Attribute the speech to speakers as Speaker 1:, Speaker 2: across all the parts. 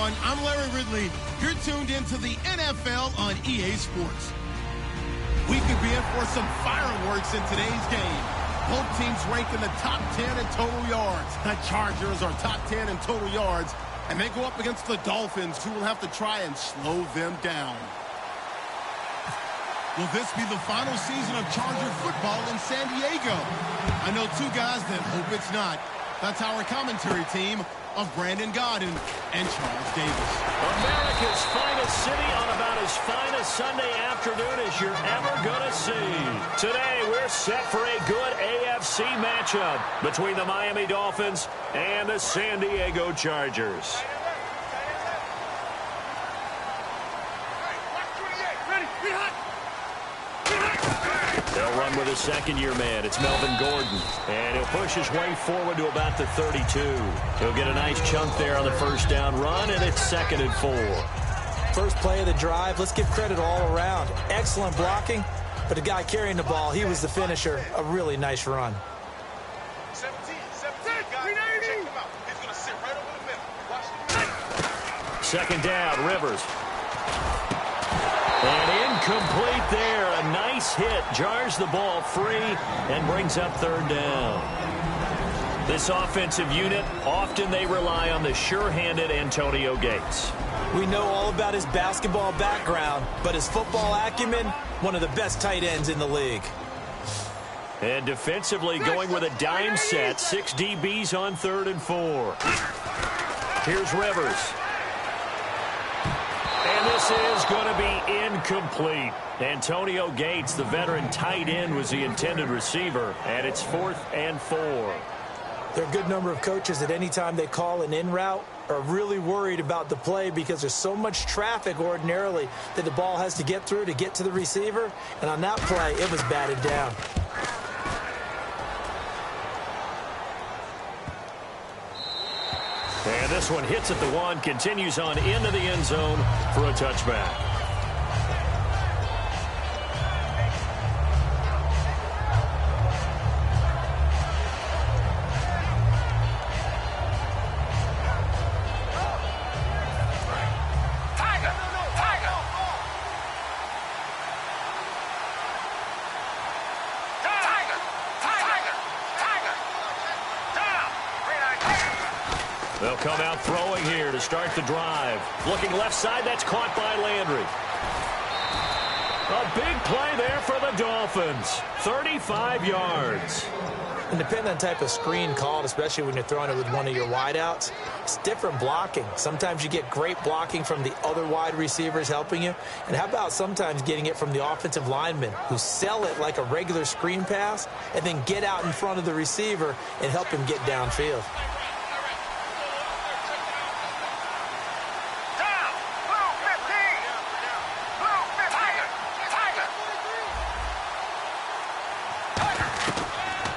Speaker 1: everyone. I'm Larry Ridley. You're tuned into the NFL on EA Sports. We could be in for some fireworks in today's game. Both teams ranked in the top 10 in total yards. The Chargers are top 10 in total yards, and they go up against the Dolphins, who will have to try and slow them down. Will this be the final season of Charger football in San Diego? I know two guys that hope it's not. That's our commentary team of Brandon Godden and Charles Davis.
Speaker 2: America's finest city on about as fine a Sunday afternoon as you're ever going to see. Today, we're set for a good AFC matchup between the Miami Dolphins and the San Diego Chargers. They'll run with a second-year man. It's Melvin Gordon. And he'll push his way forward to about the 32. He'll get a nice chunk there on the first down run, and it's 2nd and 4.
Speaker 3: First play of the drive, let's give credit all around. Excellent blocking, but the guy carrying the ball, he was the finisher. A really nice run.
Speaker 4: 17, guys. Check him out. He's going to sit right over the middle. Watch him.
Speaker 2: Second down, Rivers. And incomplete there. A nice hit. Jars the ball free and brings up 3rd down. This offensive unit, often they rely on the sure-handed Antonio Gates.
Speaker 3: We know all about his basketball background, but his football acumen, one of the best tight ends in the league.
Speaker 2: And defensively going with a dime set. 6 DBs on 3rd and 4. Here's Rivers. And this is going to be incomplete. Antonio Gates, the veteran tight end, was the intended receiver. And it's 4th and 4.
Speaker 3: There are a good number of coaches that any time they call an in route are really worried about the play because there's so much traffic ordinarily that the ball has to get through to get to the receiver. And on that play, it was batted down.
Speaker 2: And this one hits at the 1, continues on into the end zone for a touchback. They'll come out throwing here to start the drive. Looking left side, that's caught by Landry. A big play there for the Dolphins. 35 yards.
Speaker 3: And depending on the type of screen called, especially when you're throwing it with one of your wideouts, it's different blocking. Sometimes you get great blocking from the other wide receivers helping you. And how about sometimes getting it from the offensive linemen who sell it like a regular screen pass and then get out in front of the receiver and help him get downfield.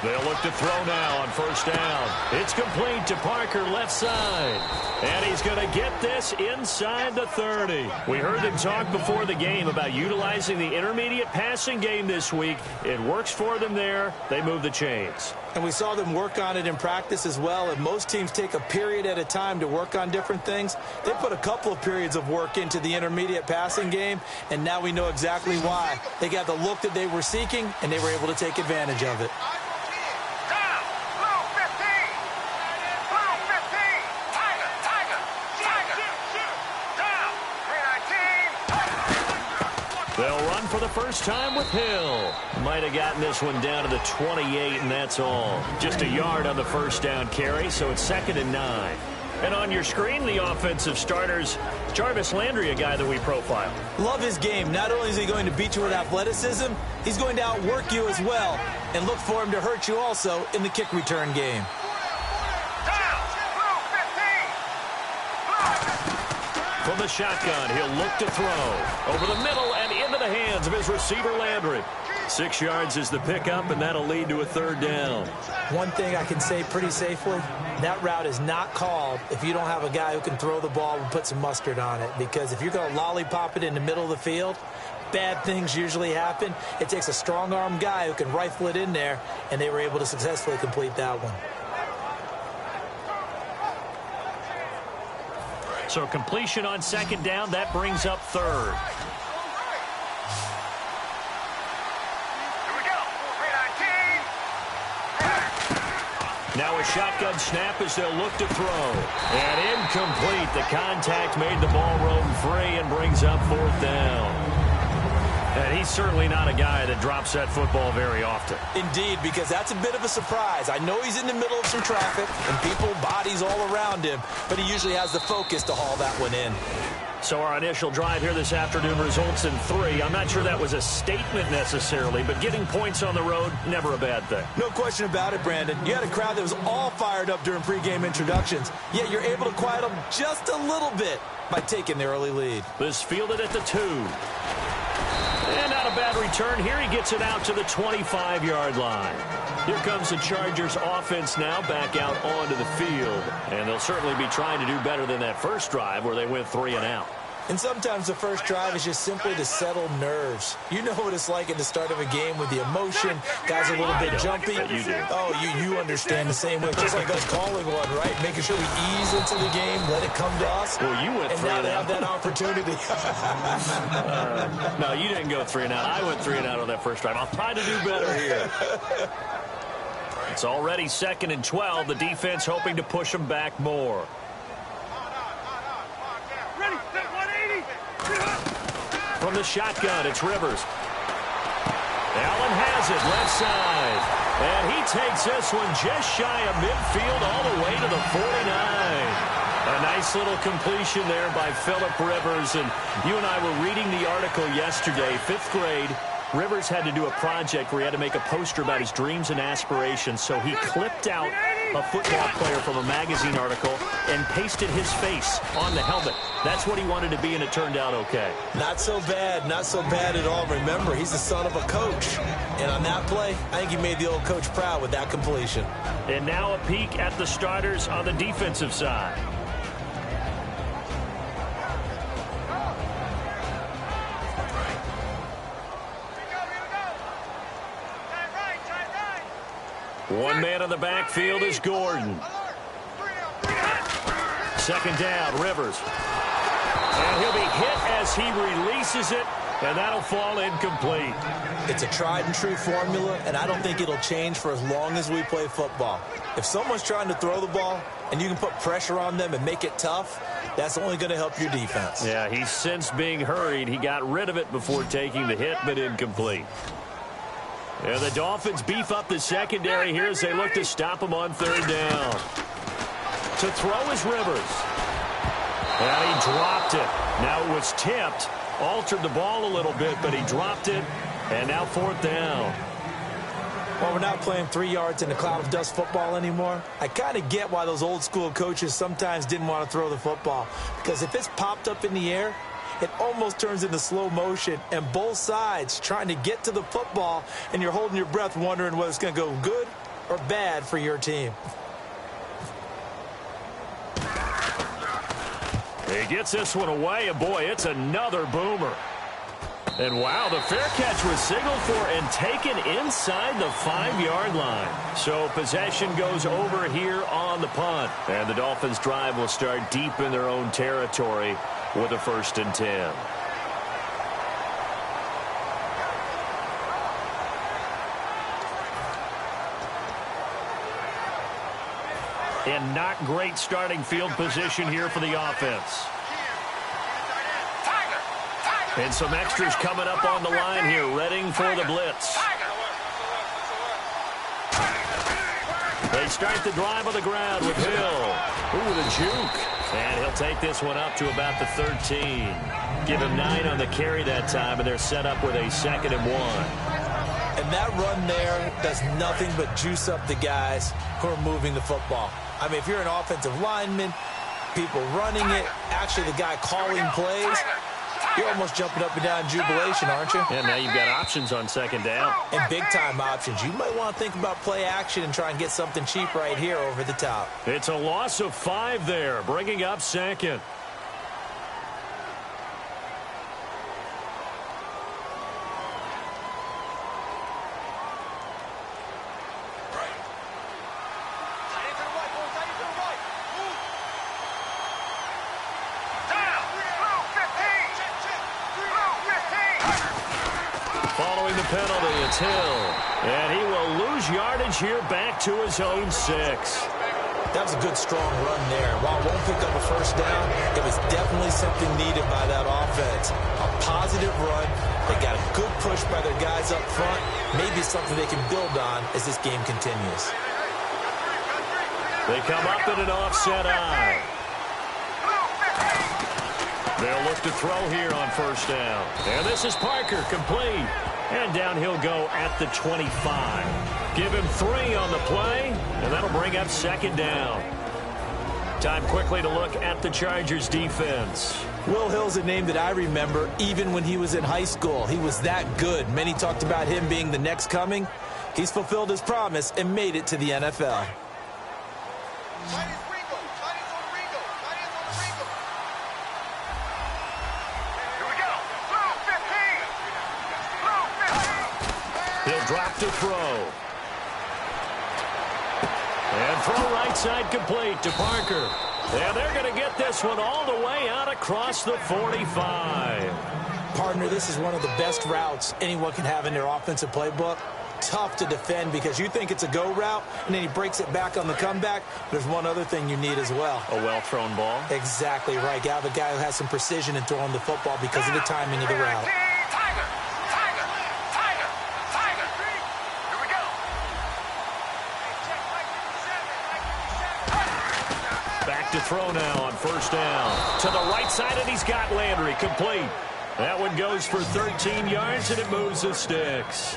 Speaker 2: They'll look to throw now on 1st down. It's complete to Parker left side. And he's going to get this inside the 30. We heard them talk before the game about utilizing the intermediate passing game this week. It works for them there. They move the chains.
Speaker 3: And we saw them work on it in practice as well. And most teams take a period at a time to work on different things. They put a couple of periods of work into the intermediate passing game, and now we know exactly why. They got the look that they were seeking, and they were able to take advantage of it.
Speaker 2: They'll run for the first time with Hill. Might have gotten this one down to the 28, and that's all. Just a yard on the first down carry, so it's 2nd and 9. And on your screen, the offensive starters, Jarvis Landry, a guy that we profile.
Speaker 3: Love his game. Not only is he going to beat you with athleticism, he's going to outwork you as well. And look for him to hurt you also in the kick return game.
Speaker 2: From the shotgun, he'll look to throw. Over the middle and into the hands of his receiver, Landry. 6 yards is the pickup, and that'll lead to a 3rd down.
Speaker 3: One thing I can say pretty safely, that route is not called if you don't have a guy who can throw the ball and put some mustard on it. Because if you're going to lollipop it in the middle of the field, bad things usually happen. It takes a strong-arm guy who can rifle it in there, and they were able to successfully complete that one.
Speaker 2: So completion on second down, that brings up third. Now a shotgun snap as they'll look to throw. And incomplete. The contact made the ball roam free and brings up fourth down. And he's certainly not a guy that drops that football very often.
Speaker 3: Indeed, because that's a bit of a surprise. I know he's in the middle of some traffic and people, bodies all around him, but he usually has the focus to haul that one in.
Speaker 2: So our initial drive here this afternoon results in 3. I'm not sure that was a statement necessarily, but getting points on the road, never a bad thing.
Speaker 3: No question about it, Brandon. You had a crowd that was all fired up during pregame introductions, yet you're able to quiet them just a little bit by taking the early lead.
Speaker 2: This fielded at the 2. And not a bad return here. He gets it out to the 25-yard line. Here comes the Chargers offense now back out onto the field. And they'll certainly be trying to do better than that first drive where they went 3 and out.
Speaker 3: And sometimes the first drive is just simply to settle nerves. You know what it's like at the start of a game with the emotion. Guys are a little bit jumpy.
Speaker 2: You do.
Speaker 3: Oh, you understand the same way. Just like us calling one, right? Making sure we ease into the game, let it come to us.
Speaker 2: Well, you went 3
Speaker 3: and
Speaker 2: and
Speaker 3: now they have
Speaker 2: out.
Speaker 3: that opportunity.
Speaker 2: No, you didn't go 3 and out. I went 3 and out on that first drive. I'll try to do better here. It's already 2nd and 12. The defense hoping to push them back more. From the shotgun, it's Rivers. Allen has it, left side. And he takes this one just shy of midfield all the way to the 49. A nice little completion there by Phillip Rivers. And you and I were reading the article yesterday, 5th grade. Rivers had to do a project where he had to make a poster about his dreams and aspirations. So he clipped out a football player from a magazine article and pasted his face on the helmet. That's what he wanted to be, and it turned out okay.
Speaker 3: Not so bad at all. Remember, he's the son of a coach. And on that play, I think he made the old coach proud with that completion.
Speaker 2: And now a peek at the starters on the defensive side. One man in the backfield is Gordon. 2nd down, Rivers. And he'll be hit as he releases it, and that'll fall incomplete.
Speaker 3: It's a tried and true formula, and I don't think it'll change for as long as we play football. If someone's trying to throw the ball and you can put pressure on them and make it tough, that's only going to help your defense.
Speaker 2: Yeah, he's since being hurried. He got rid of it before taking the hit, but incomplete. And the Dolphins beef up the secondary here as they look to stop him on 3rd down. To throw is Rivers. And he dropped it. Now it was tipped. Altered the ball a little bit, but he dropped it. And now 4th down.
Speaker 3: Well, we're not playing 3 yards in a cloud of dust football anymore. I kind of get why those old school coaches sometimes didn't want to throw the football. Because if it's popped up in the air, it almost turns into slow motion, and both sides trying to get to the football, and you're holding your breath wondering whether it's going to go good or bad for your team.
Speaker 2: He gets this one away, and boy, it's another boomer. And wow, the fair catch was signaled for and taken inside the 5-yard line. So possession goes over here on the punt. And the Dolphins' drive will start deep in their own territory with a 1st and 10. And not great starting field position here for the offense. And some extras coming up on the line here, readying for the blitz. They start the drive on the ground with Hill. Ooh, the juke. And he'll take this one up to about the 13. Give him 9 on the carry that time, and they're set up with a 2nd and 1.
Speaker 3: And that run there does nothing but juice up the guys who are moving the football. I mean, if you're an offensive lineman, people running it, actually the guy calling plays, you're almost jumping up and down in jubilation, aren't you?
Speaker 2: And now you've got options on 2nd down.
Speaker 3: And big-time options. You might want to think about play action and try and get something cheap right here over the top.
Speaker 2: It's a loss of 5 there, bringing up 2nd. It's Hill. And he will lose yardage here back to his own 6.
Speaker 3: That was a good, strong run there. While it won't pick up a first down, it was definitely something needed by that offense. A positive run. They got a good push by their guys up front. Maybe something they can build on as this game continues.
Speaker 2: They come up in an offset eye. They'll look to throw here on first down. And this is Parker, complete. And down he'll go at the 25. Give him 3 on the play, and that'll bring up second down. Time quickly to look at the Chargers defense.
Speaker 3: Will Hill's a name that I remember even when he was in high school. He was that good. Many talked about him being the next coming. He's fulfilled his promise and made it to the NFL.
Speaker 2: He'll drop to throw. And throw right side complete to Parker. And they're going to get this one all the way out across the 45.
Speaker 3: Partner, this is one of the best routes anyone can have in their offensive playbook. Tough to defend because you think it's a go route, and then he breaks it back on the comeback. There's one other thing you need as well.
Speaker 2: A well-thrown ball?
Speaker 3: Exactly right. You have a guy who has some precision in throwing the football because of the timing of the route.
Speaker 2: To throw now on first down. To the right side, and he's got Landry complete. That one goes for 13 yards, and it moves the sticks.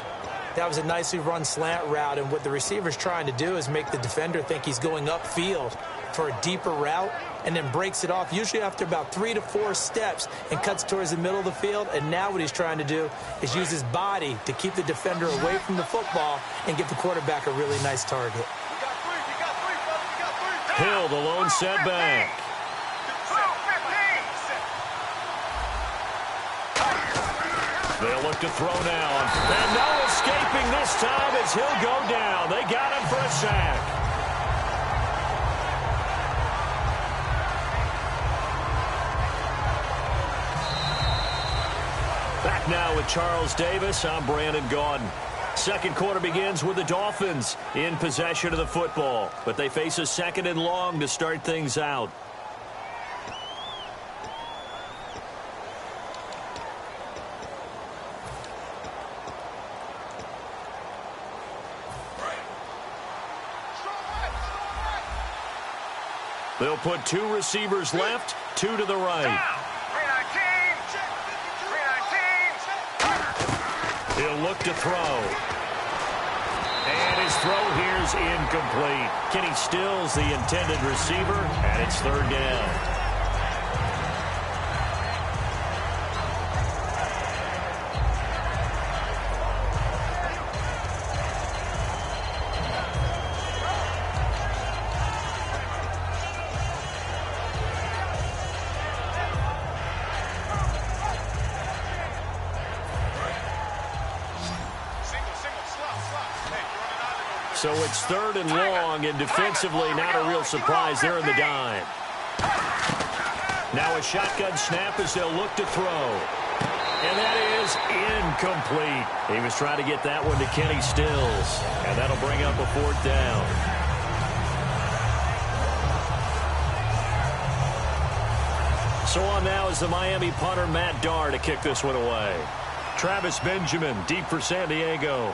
Speaker 3: That was a nicely run slant route, and what the receiver's trying to do is make the defender think he's going upfield for a deeper route, and then breaks it off, usually after about 3 to 4 steps, and cuts towards the middle of the field. And now what he's trying to do is use his body to keep the defender away from the football and give the quarterback a really nice target.
Speaker 2: Hill, the lone setback. They'll look to throw now. And no escaping this time as he'll go down. They got him for a sack. Back now with Charles Davis. I'm Brandon Gaudin. Second quarter begins with the Dolphins in possession of the football, but they face a second and long to start things out. They'll put 2 receivers left, 2 to the right. He'll look to throw. And his throw here's incomplete. Kenny Stills, the intended receiver, and it's third down. So it's third and long, and defensively not a real surprise. They're in the dime. Now a shotgun snap as they'll look to throw. And that is incomplete. He was trying to get that one to Kenny Stills. And that'll bring up a fourth down. So on now is the Miami punter, Matt Darr, to kick this one away. Travis Benjamin, deep for San Diego.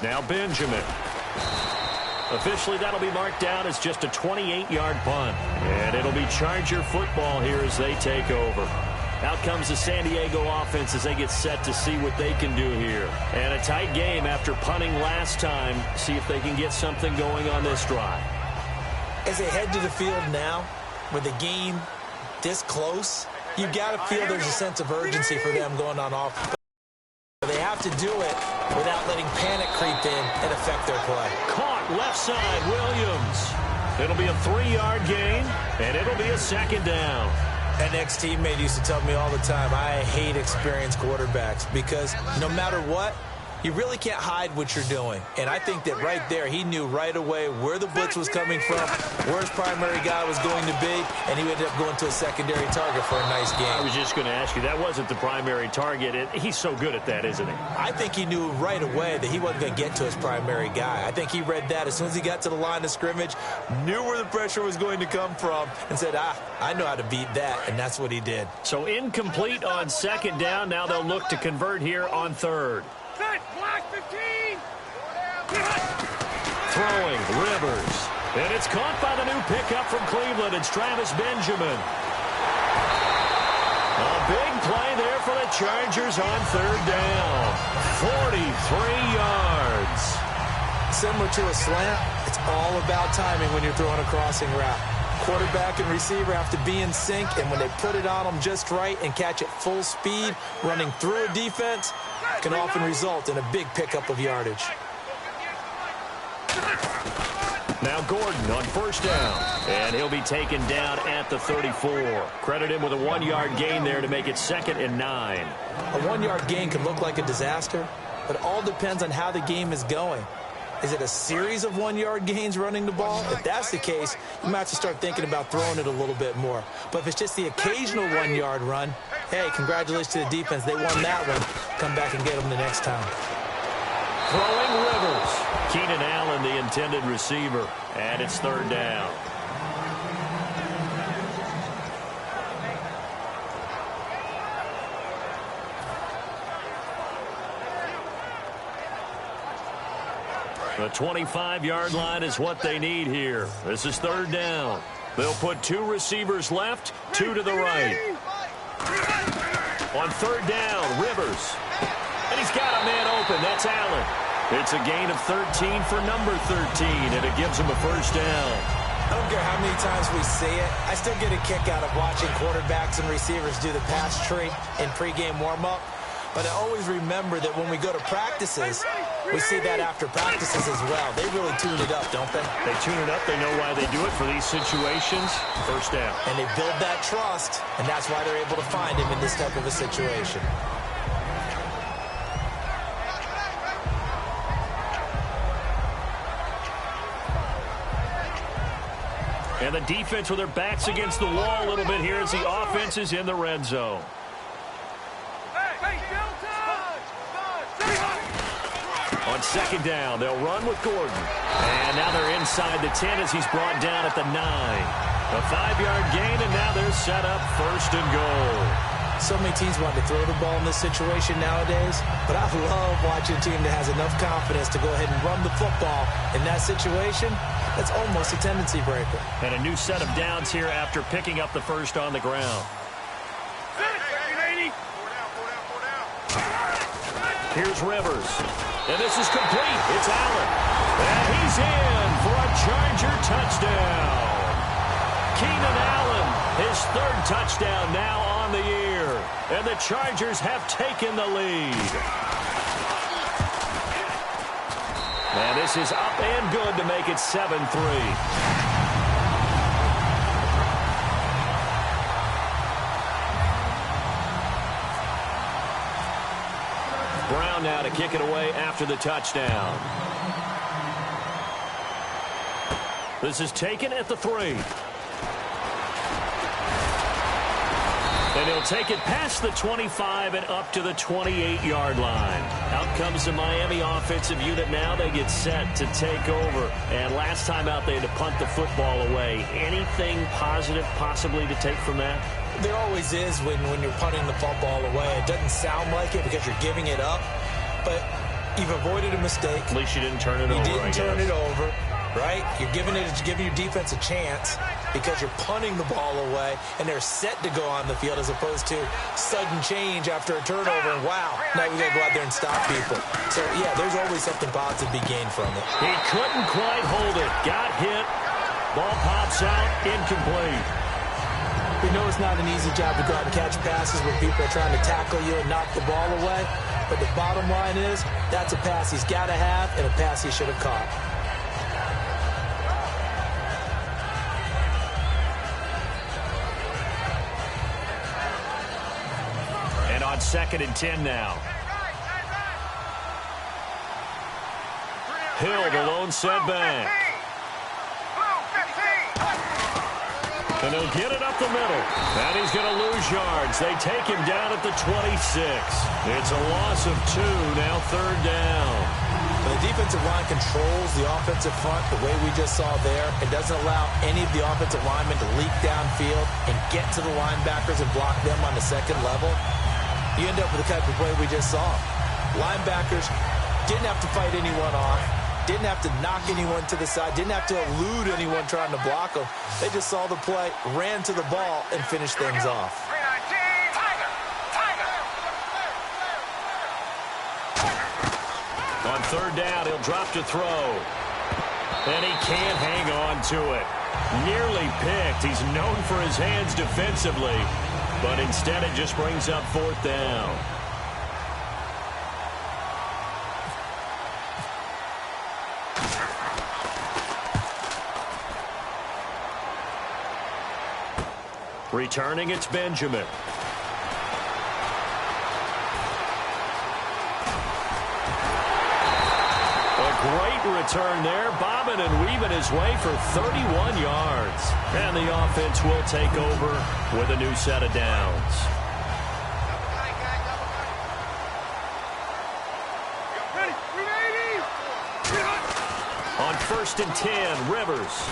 Speaker 2: Now Benjamin. Officially, that'll be marked down as just a 28-yard punt. And it'll be Charger football here as they take over. Out comes the San Diego offense as they get set to see what they can do here. And a tight game after punting last time. See if they can get something going on this drive.
Speaker 3: As they head to the field now, with the game this close, you've got to feel there's a sense of urgency for them going on offense. They have to do it without letting panic creep in and affect their play.
Speaker 2: Caught left side, Williams. It'll be a 3-yard gain, and it'll be a second down.
Speaker 3: An ex-teammate used to tell me all the time, I hate experienced quarterbacks because no matter what, you really can't hide what you're doing. And I think that right there, he knew right away where the blitz was coming from, where his primary guy was going to be, and he ended up going to a secondary target for a nice game.
Speaker 2: I was just going to ask you, that wasn't the primary target. He's so good at that, isn't he?
Speaker 3: I think he knew right away that he wasn't going to get to his primary guy. I think he read that as soon as he got to the line of scrimmage, knew where the pressure was going to come from, and said, I know how to beat that, and that's what he did.
Speaker 2: So incomplete on second down. Now they'll look to convert here on third.
Speaker 4: Block 15.
Speaker 2: Throwing, Rivers. And it's caught by the new pickup from Cleveland. It's Travis Benjamin. A big play there for the Chargers on third down. 43 yards.
Speaker 3: Similar to a slant, it's all about timing when you're throwing a crossing route. Quarterback and receiver have to be in sync, and when they put it on them just right and catch it full speed, running through a defense, can often result in a big pickup of yardage.
Speaker 2: Now Gordon on first down, and he'll be taken down at the 34. Credit him with a 1-yard gain there to make it 2nd and 9.
Speaker 3: A 1-yard gain can look like a disaster, but it all depends on how the game is going. Is it a series of 1-yard gains running the ball? If that's the case, you might have to start thinking about throwing it a little bit more. But if it's just the occasional 1-yard run, hey, congratulations to the defense. They won that one. Come back and get them the next time.
Speaker 2: Throwing Rivers. Keenan Allen, the intended receiver. And it's third down. The 25-yard line is what they need here. This is third down. They'll put 2 receivers left, 2 to the right. On third down, Rivers. And he's got a man open. That's Allen. It's a gain of 13 for number 13, and it gives him a first down.
Speaker 3: I don't care how many times we see it. I still get a kick out of watching quarterbacks and receivers do the pass tree in pregame warm-up. But I always remember that when we go to practices, we see that after practices as well. They really tune it up, don't they?
Speaker 2: They tune it up. They know why they do it for these situations. First down.
Speaker 3: And they build that trust, and that's why they're able to find him in this type of a situation.
Speaker 2: And the defense with their backs against the wall a little bit here as the offense is in the red zone. On second down, they'll run with Gordon. And now they're inside the 10 as he's brought down at the 9. A 5-yard gain, and now they're set up first and goal.
Speaker 3: So many teams want to throw the ball in this situation nowadays, but I love watching a team that has enough confidence to go ahead and run the football in that situation. That's almost a tendency breaker.
Speaker 2: And a new set of downs here after picking up the first on the ground. Here's Rivers. And this is complete. It's Allen. And he's in for a Charger touchdown. Keenan Allen, his 3rd touchdown now on the year. And the Chargers have taken the lead. And this is up and good to make it 7-3. Brown now to kick it away after the touchdown. This is taken at the 3. And he'll take it past the 25 and up to the 28-yard line. Out comes the Miami offensive unit now. They get set to take over. And last time out, they had to punt the football away. Anything positive possibly to take from that?
Speaker 3: There always is when you're punting the football away. It doesn't sound like it because you're giving it up, but you've avoided a mistake.
Speaker 2: At least you didn't turn it over,
Speaker 3: You didn't turn it over, right? You're giving your defense a chance because you're punting the ball away, and they're set to go on the field as opposed to sudden change after a turnover, and wow, now we got to go out there and stop people. So, yeah, there's always something positive to be gained from it.
Speaker 2: He couldn't quite hold it. Got hit. Ball pops out. Incomplete.
Speaker 3: We know it's not an easy job to go out and catch passes when people are trying to tackle you and knock the ball away. But the bottom line is, that's a pass he's got to have and a pass he should have caught.
Speaker 2: It's 2nd and 10 now. Hill, the lone setback. And he'll get it up the middle. And he's going to lose yards. They take him down at the 26. It's a loss of 2, now 3rd down.
Speaker 3: When the defensive line controls the offensive front the way we just saw there, it doesn't allow any of the offensive linemen to leak downfield and get to the linebackers and block them on the second level. You end up with the type of play we just saw. Linebackers didn't have to fight anyone off. Didn't have to knock anyone to the side. Didn't have to elude anyone trying to block them. They just saw the play, ran to the ball, and finished things off.
Speaker 2: On 3rd down, he'll drop to throw. And he can't hang on to it. Nearly picked. He's known for his hands defensively. But instead, it just brings up 4th down. Returning, it's Benjamin. A great return there, bobbing and weaving his way for 31 yards. And the offense will take over with a new set of downs. On 1st and 10, Rivers.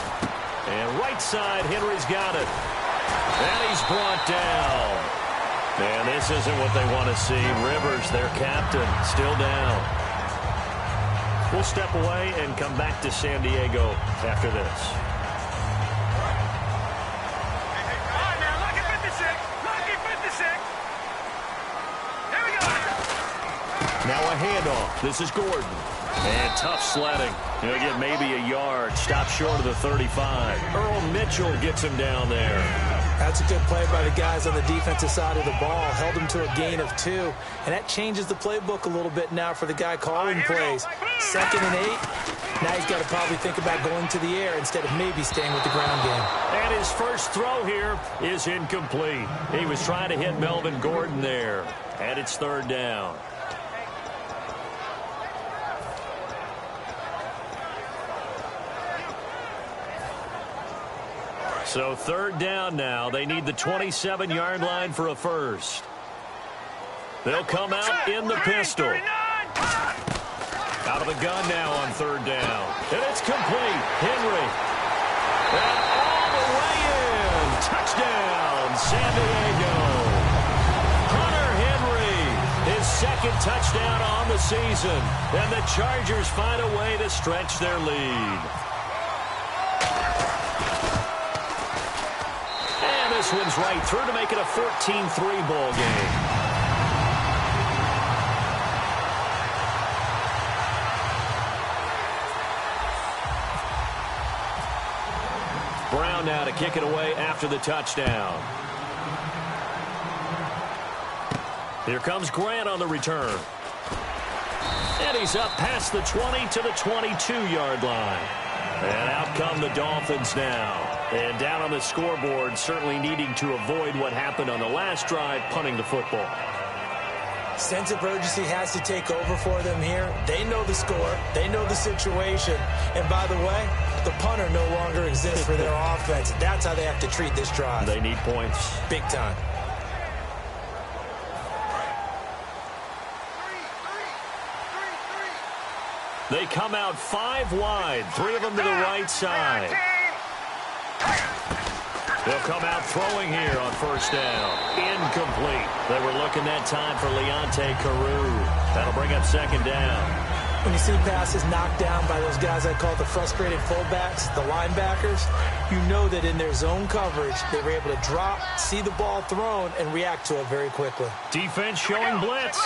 Speaker 2: And right side, Henry's got it. And he's brought down. And this isn't what they want to see. Rivers, their captain, still down. We'll step away and come back to San Diego after this. Now a handoff. This is Gordon. And tough sledding. He'll get maybe a yard. Stop short of the 35. Earl Mitchell gets him down there.
Speaker 3: That's a good play by the guys on the defensive side of the ball. Held him to a gain of 2. And that changes the playbook a little bit now for the guy calling plays. 2nd and 8. Now he's got to probably think about going to the air instead of maybe staying with the ground game.
Speaker 2: And his first throw here is incomplete. He was trying to hit Melvin Gordon there. And it's 3rd down. So 3rd down now. They need the 27-yard line for a first. They'll come out in the pistol. Out of the gun now on 3rd down. And it's complete. Henry. And all the way in. Touchdown, San Diego. Hunter Henry, his 2nd touchdown on the season. And the Chargers find a way to stretch their lead. This one's right through to make it a 14-3 ball game. Brown now to kick it away after the touchdown. Here comes Grant on the return. And he's up past the 20 to the 22-yard line. And out come the Dolphins now. And down on the scoreboard, certainly needing to avoid what happened on the last drive, punting the football.
Speaker 3: Sense of urgency has to take over for them here. They know the score. They know the situation. And by the way, the punter no longer exists for their offense. That's how they have to treat this drive.
Speaker 2: They need points.
Speaker 3: Big time.
Speaker 2: They come out 5 wide, 3 of them to the right side. They'll come out throwing here on 1st down. Incomplete. They were looking that time for Leonte Carew. That'll bring up 2nd down.
Speaker 3: When you see passes knocked down by those guys I call the frustrated fullbacks, the linebackers, you know that in their zone coverage, they were able to drop, see the ball thrown, and react to it very quickly.
Speaker 2: Defense showing blitz.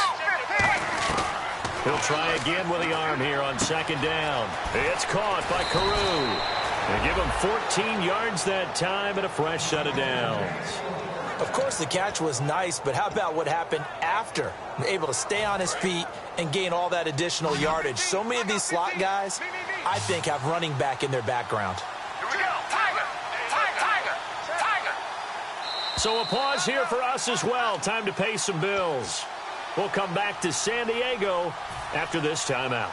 Speaker 2: He'll try again with the arm here on 2nd down. It's caught by Carew. They give him 14 yards that time and a fresh set of downs.
Speaker 3: Of course, the catch was nice, but how about what happened after? Able to stay on his feet and gain all that additional yardage. So many of these slot guys, I think, have running back in their background.
Speaker 4: Here we go. Tiger. Tiger. Tiger.
Speaker 2: So a pause here for us as well. Time to pay some bills. We'll come back to San Diego after this timeout.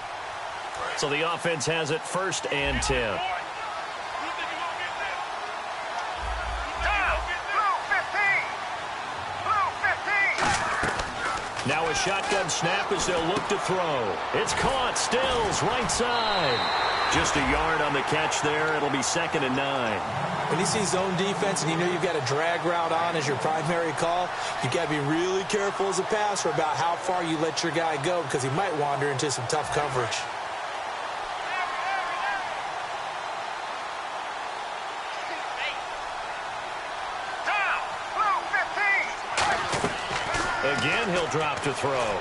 Speaker 2: So the offense has it 1st and 10. Now a shotgun snap as they'll look to throw. It's caught. Stills, right side. Just a yard on the catch there. It'll be 2nd and 9.
Speaker 3: When you see zone defense and you know you've got a drag route on as your primary call, you got to be really careful as a passer about how far you let your guy go because he might wander into some tough coverage.
Speaker 2: Again, he'll drop to throw.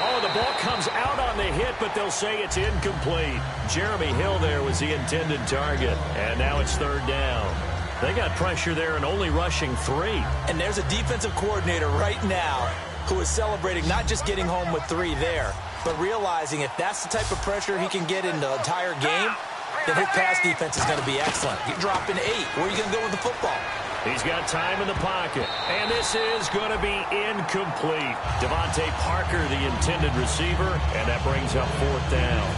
Speaker 2: Oh, the ball comes out on the hit, but they'll say it's incomplete. Jeremy Hill there was the intended target, and now it's 3rd down. They got pressure there and only rushing 3.
Speaker 3: And there's a defensive coordinator right now who is celebrating not just getting home with 3 there, but realizing if that's the type of pressure he can get in the entire game, then his pass defense is going to be excellent. You're dropping 8. Where are you going to go with the football?
Speaker 2: He's got time in the pocket, and this is going to be incomplete. Devontae Parker, the intended receiver, and that brings up 4th down.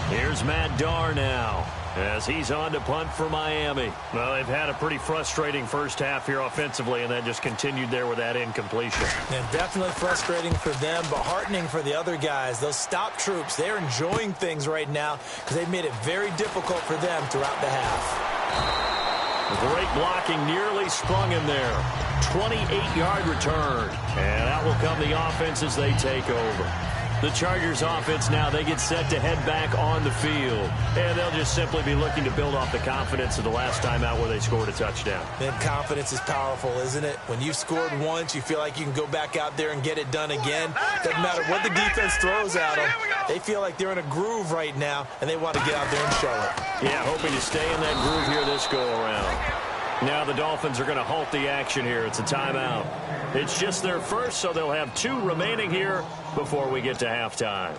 Speaker 2: Here's Matt Darr now as he's on to punt for Miami. Well, they've had a pretty frustrating first half here offensively, and then just continued there with that incompletion.
Speaker 3: And definitely frustrating for them, but heartening for the other guys. Those stop troops, they're enjoying things right now because they've made it very difficult for them throughout the half.
Speaker 2: Great blocking, nearly sprung him there. 28-yard return. And out will come the offense as they take over. The Chargers offense now, they get set to head back on the field. And they'll just simply be looking to build off the confidence of the last time out where they scored a touchdown.
Speaker 3: And confidence is powerful, isn't it? When you've scored once, you feel like you can go back out there and get it done again. Doesn't matter what the defense throws at them. They feel like they're in a groove right now, and they want to get out there and show it.
Speaker 2: Yeah, hoping to stay in that groove here this go-around. Now the Dolphins are going to halt the action here. It's a timeout. It's just their first, so they'll have 2 remaining here before we get to halftime.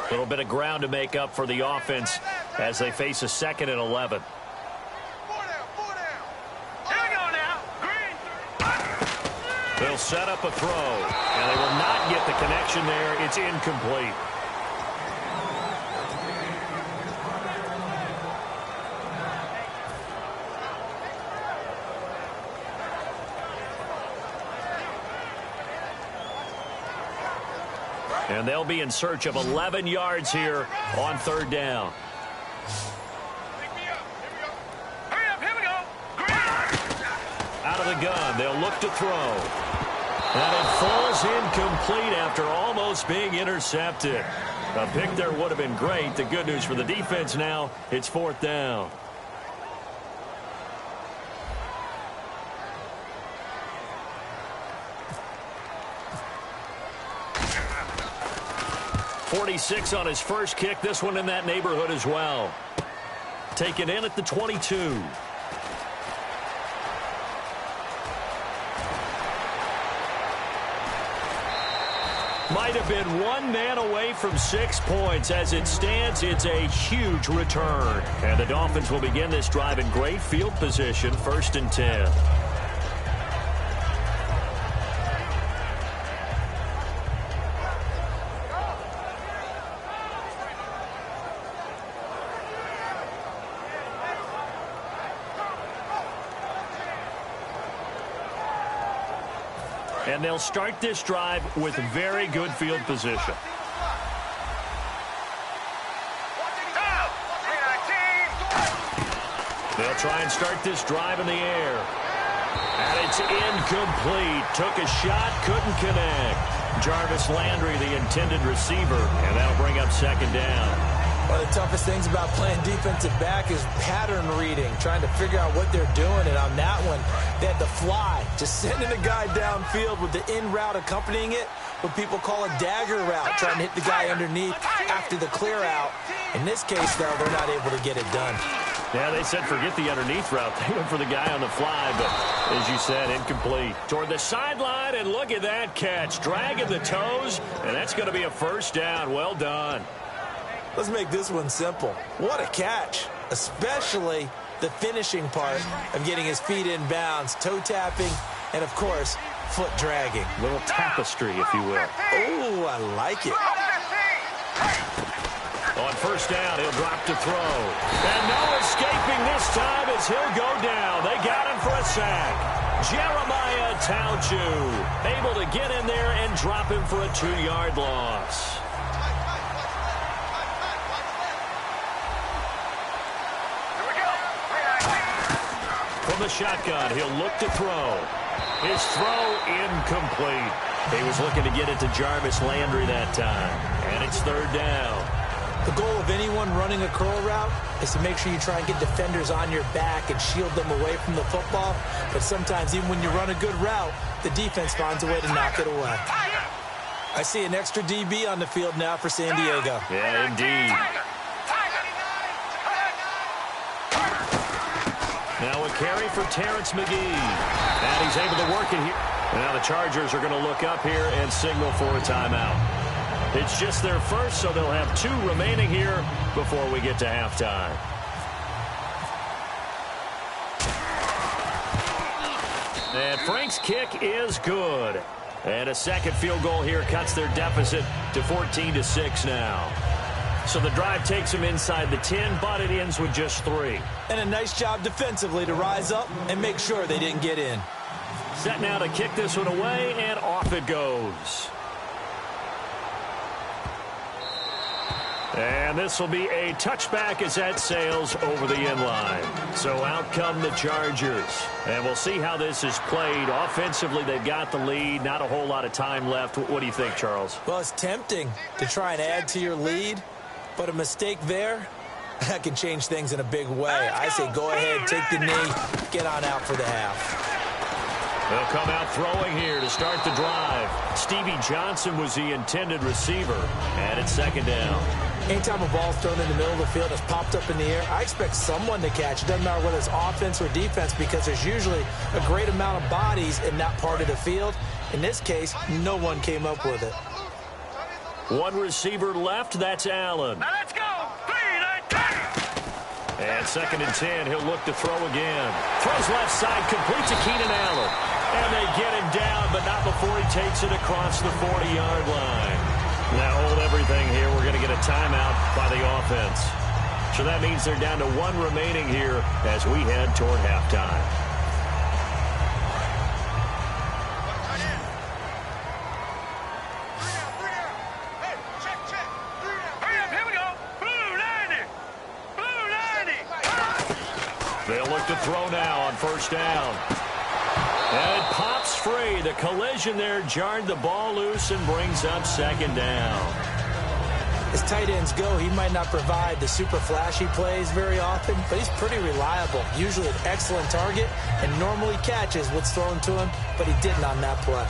Speaker 2: A little bit of ground to make up for the offense as they face a 2nd and 11. They'll set up a throw, and they will not get the connection there. It's incomplete. And they'll be in search of 11 yards here on 3rd down. Out of the gun, they'll look to throw. And it falls incomplete after almost being intercepted. A pick there would have been great. The good news for the defense now, it's 4th down. .46 on his first kick. This one in that neighborhood as well. Taken in at the 22. Might have been 1 man away from 6 points. As it stands, it's a huge return. And the Dolphins will begin this drive in great field position, 1st and 10. And they'll start this drive with very good field position. They'll try and start this drive in the air. And it's incomplete. Took a shot, couldn't connect. Jarvis Landry, the intended receiver, and that'll bring up 2nd down.
Speaker 3: One of the toughest things about playing defensive back is pattern reading, trying to figure out what they're doing. And on that one, they had to fly, just sending a guy downfield with the in route accompanying it, what people call a dagger route, trying to hit the guy underneath after the clear out. In this case, though, they're not able to get it done.
Speaker 2: Yeah, they said forget the underneath route. They went for the guy on the fly, but as you said, incomplete. Toward the sideline, and look at that catch. Dragging the toes, and that's going to be a 1st down. Well done.
Speaker 3: Let's make this one simple. What a catch, especially the finishing part of getting his feet in bounds, toe tapping, and, of course, foot dragging.
Speaker 2: Little tapestry, if you will.
Speaker 3: Oh, I like it.
Speaker 2: On first down, he'll drop to throw. And no escaping this time as he'll go down. They got him for a sack. Jeremiah Tauchu able to get in there and drop him for a 2-yard loss. From the shotgun, he'll look to throw. His throw incomplete. He was looking to get it to Jarvis Landry that time. And it's third down.
Speaker 3: The goal of anyone running a curl route is to make sure you try and get defenders on your back and shield them away from the football. But sometimes even when you run a good route, the defense finds a way to knock it away. I see an extra DB on the field now for San Diego.
Speaker 2: Yeah, indeed. Now a carry for Terrence McGee. And he's able to work it here. Now the Chargers are going to look up here and signal for a timeout. It's just their first, so they'll have 2 remaining here before we get to halftime. And Frank's kick is good. And a second field goal here cuts their deficit to 14-6 now. So the drive takes them inside the 10, but it ends with just 3.
Speaker 3: And a nice job defensively to rise up and make sure they didn't get in.
Speaker 2: Set now to kick this one away, and off it goes. And this will be a touchback as that sails over the end line. So out come the Chargers. And we'll see how this is played. Offensively, they've got the lead. Not a whole lot of time left. What do you think, Charles?
Speaker 3: Well, it's tempting to try and add to your lead, but a mistake there, that can change things in a big way. I say go ahead, take the knee, get on out for the half.
Speaker 2: They'll come out throwing here to start the drive. Stevie Johnson was the intended receiver. And it's second down.
Speaker 3: Anytime a ball's thrown in the middle of the field and it's popped up in the air, I expect someone to catch. It doesn't matter whether it's offense or defense because there's usually a great amount of bodies in that part of the field. In this case, no one came up with it.
Speaker 2: One receiver left. That's Allen.
Speaker 4: Now let's go. 3, 9, 10.
Speaker 2: And second and 10. He'll look to throw again. Throws left side. Complete to Keenan Allen. And they get him down, but not before he takes it across the 40-yard line. Now hold everything here. We're going to get a timeout by the offense. So that means they're down to 1 remaining here as we head toward halftime.
Speaker 4: Hey, check. 3 down. Here we go. Blue 90. Blue 90.
Speaker 2: They'll look to throw now on first down. And it pops free. The collision there jarred the ball loose and brings up second down.
Speaker 3: As tight ends go, he might not provide the super flashy plays very often, but he's pretty reliable. Usually an excellent target and normally catches what's thrown to him, but he didn't on that play.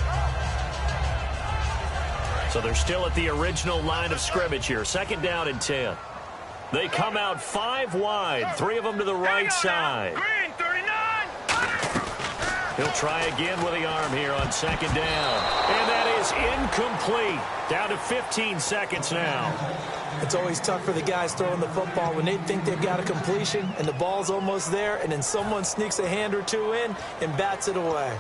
Speaker 2: So they're still at the original line of scrimmage here. Second down and 10. They come out 5 wide, 3 of them to the right side.
Speaker 4: Green 39.
Speaker 2: He'll try again with the arm here on second down. And that is incomplete. Down to 15 seconds now.
Speaker 3: It's always tough for the guys throwing the football when they think they've got a completion and the ball's almost there, and then someone sneaks a hand or 2 in and bats it away.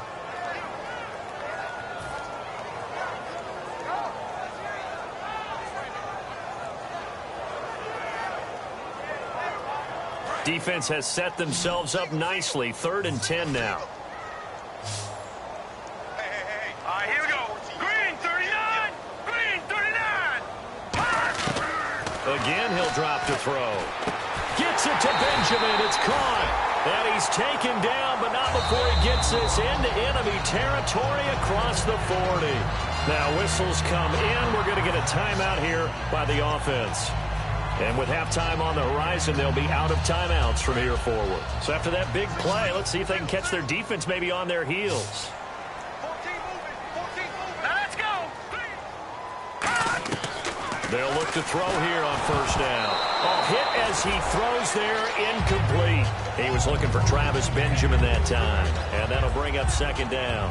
Speaker 2: Defense has set themselves up nicely. 3rd and 10 now.
Speaker 4: Hey. All right, here we go. Green 39. Green 39.
Speaker 2: Again, he'll drop to throw. Gets it to Benjamin. It's caught. And he's taken down, but not before he gets this into enemy territory across the 40. Now whistles come in. We're going to get a timeout here by the offense. And with halftime on the horizon, they'll be out of timeouts from here forward. So after that big play, let's see if they can catch their defense maybe on their heels.
Speaker 4: 14 moving. Now let's go.
Speaker 2: They'll look to throw here on first down. Oh, hit as he throws there, incomplete. He was looking for Travis Benjamin that time. And that'll bring up second down.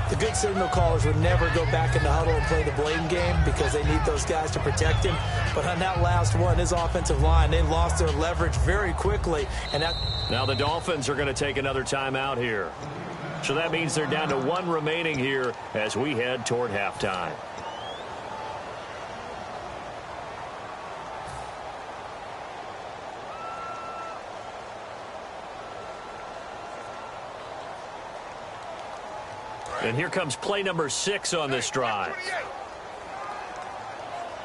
Speaker 3: The good signal callers would never go back in the huddle and play the blame game because they need those guys to protect him. But on that last one, his offensive line, they lost their leverage very quickly. And
Speaker 2: now the Dolphins are going to take another timeout here. So that means they're down to 1 remaining here as we head toward halftime. And here comes play number 6 on this drive.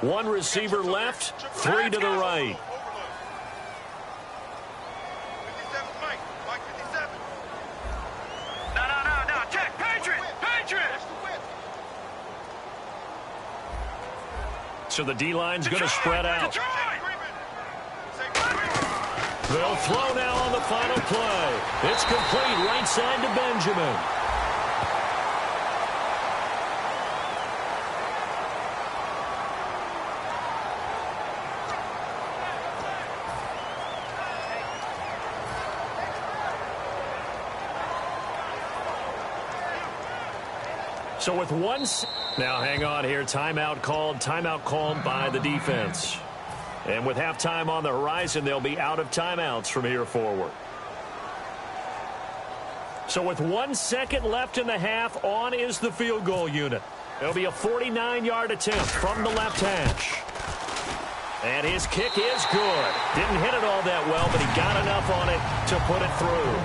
Speaker 2: 1 receiver left, 3 to the right. So the D-line's going to spread out. They'll throw now on the final play. It's complete right side to Benjamin. So with now hang on here, timeout called by the defense. And with halftime on the horizon, they'll be out of timeouts from here forward. So with 1 second left in the half, on is the field goal unit. It'll be a 49-yard attempt from the left hash. And his kick is good. Didn't hit it all that well, but he got enough on it to put it through.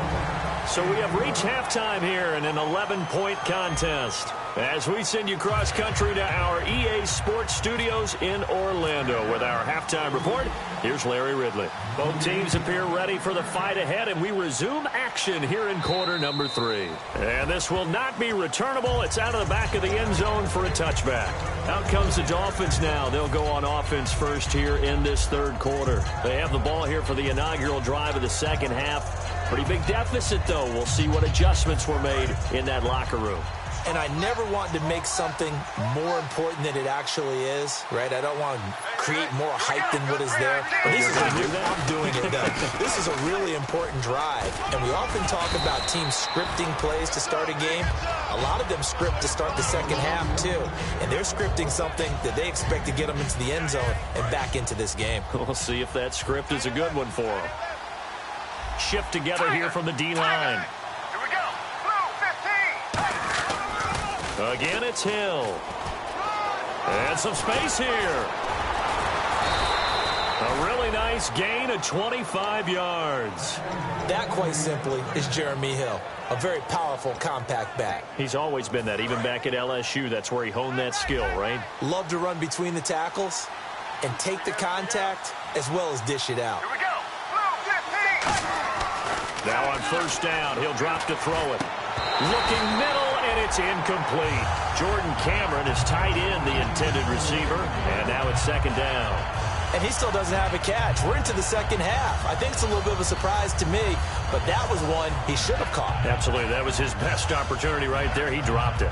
Speaker 2: So we have reached halftime here in an 11-point contest as we send you cross-country to our EA Sports Studios in Orlando with our halftime report. Here's Larry Ridley. Both teams appear ready for the fight ahead, and we resume action here in quarter number 3. And this will not be returnable. It's out of the back of the end zone for a touchback. Out comes the Dolphins now. They'll go on offense first here in this third quarter. They have the ball here for the inaugural drive of the second half. Pretty big deficit, though. We'll see what adjustments were made in that locker room.
Speaker 3: And I never want to make something more important than it actually is, right? I don't want to create more hype than what is there. But I'm doing it, though. This is a really important drive. And we often talk about teams scripting plays to start a game. A lot of them script to start the second half, too. And they're scripting something that they expect to get them into the end zone and back into this game.
Speaker 2: We'll see if that script is a good one for them. Shift together here from the D-line.
Speaker 4: Here we go. Blue 15.
Speaker 2: Again, it's Hill. And some space here. A really nice gain of 25 yards.
Speaker 3: That, quite simply, is Jeremy Hill. A very powerful, compact back.
Speaker 2: He's always been that. Even back at LSU, that's where he honed that skill, right?
Speaker 3: Love to run between the tackles and take the contact as well as dish it out.
Speaker 4: Here we go. Blue 15.
Speaker 2: Now on first down, he'll drop to throw it. Looking middle, and it's incomplete. Jordan Cameron is tied in the intended receiver, and now it's second down.
Speaker 3: And he still doesn't have a catch. We're into the second half. I think it's a little bit of a surprise to me, but that was one he should have caught.
Speaker 2: Absolutely. That was his best opportunity right there. He dropped it.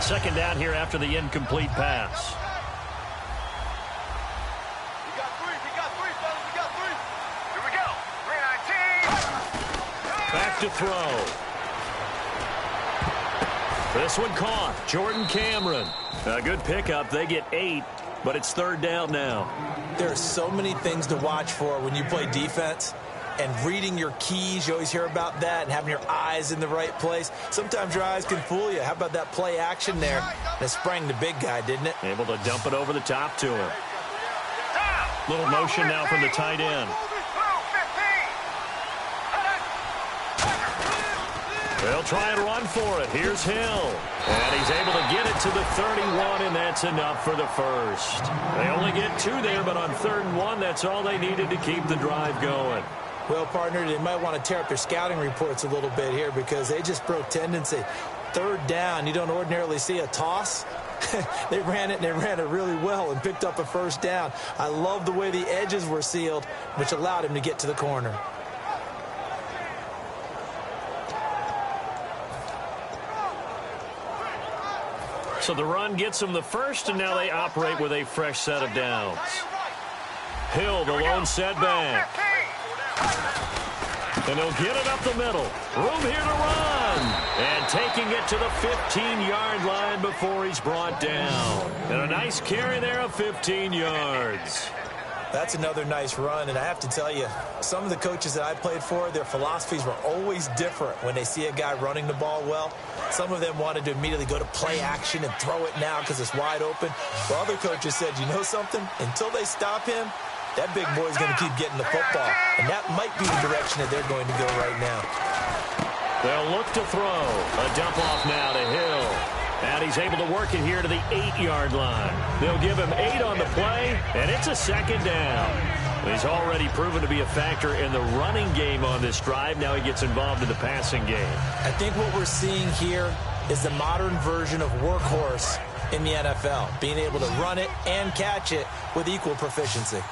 Speaker 2: Second down here after the incomplete pass. Back to throw. This one caught. Jordan Cameron. A good pickup. They get 8, but it's third down now.
Speaker 3: There are so many things to watch for when you play defense. And reading your keys, you always hear about that, and having your eyes in the right place. Sometimes your eyes can fool you. How about that play action there? And it sprang the big guy, didn't it?
Speaker 2: Able to dump it over the top to him. Little motion now from the tight end. They'll try and run for it. Here's Hill. And he's able to get it to the 31, and that's enough for the first. They only get 2 there, but on 3rd and 1, that's all they needed to keep the drive going.
Speaker 3: Well, partner, they might want to tear up their scouting reports a little bit here because they just broke tendency. 3rd down, you don't ordinarily see a toss. They ran it, and they ran it really well and picked up a first down. I love the way the edges were sealed, which allowed him to get to the corner.
Speaker 2: So the run gets them the first, and now they operate with a fresh set of downs. Hill, the lone setback. And he'll get it up the middle. Room here to run. And taking it to the 15-yard line before he's brought down. And a nice carry there of 15 yards.
Speaker 3: That's another nice run, and I have to tell you, some of the coaches that I played for, their philosophies were always different when they see a guy running the ball well. Some of them wanted to immediately go to play action and throw it now because it's wide open. While other coaches said, you know something? Until they stop him, that big boy's going to keep getting the football, and that might be the direction that they're going to go right now.
Speaker 2: They'll look to throw. A dump off now to Hill. And he's able to work it here to the 8-yard line. They'll give him 8 on the play, and it's a second down. He's already proven to be a factor in the running game on this drive. Now he gets involved in the passing game.
Speaker 3: I think what we're seeing here is the modern version of workhorse in the NFL, being able to run it and catch it with equal proficiency.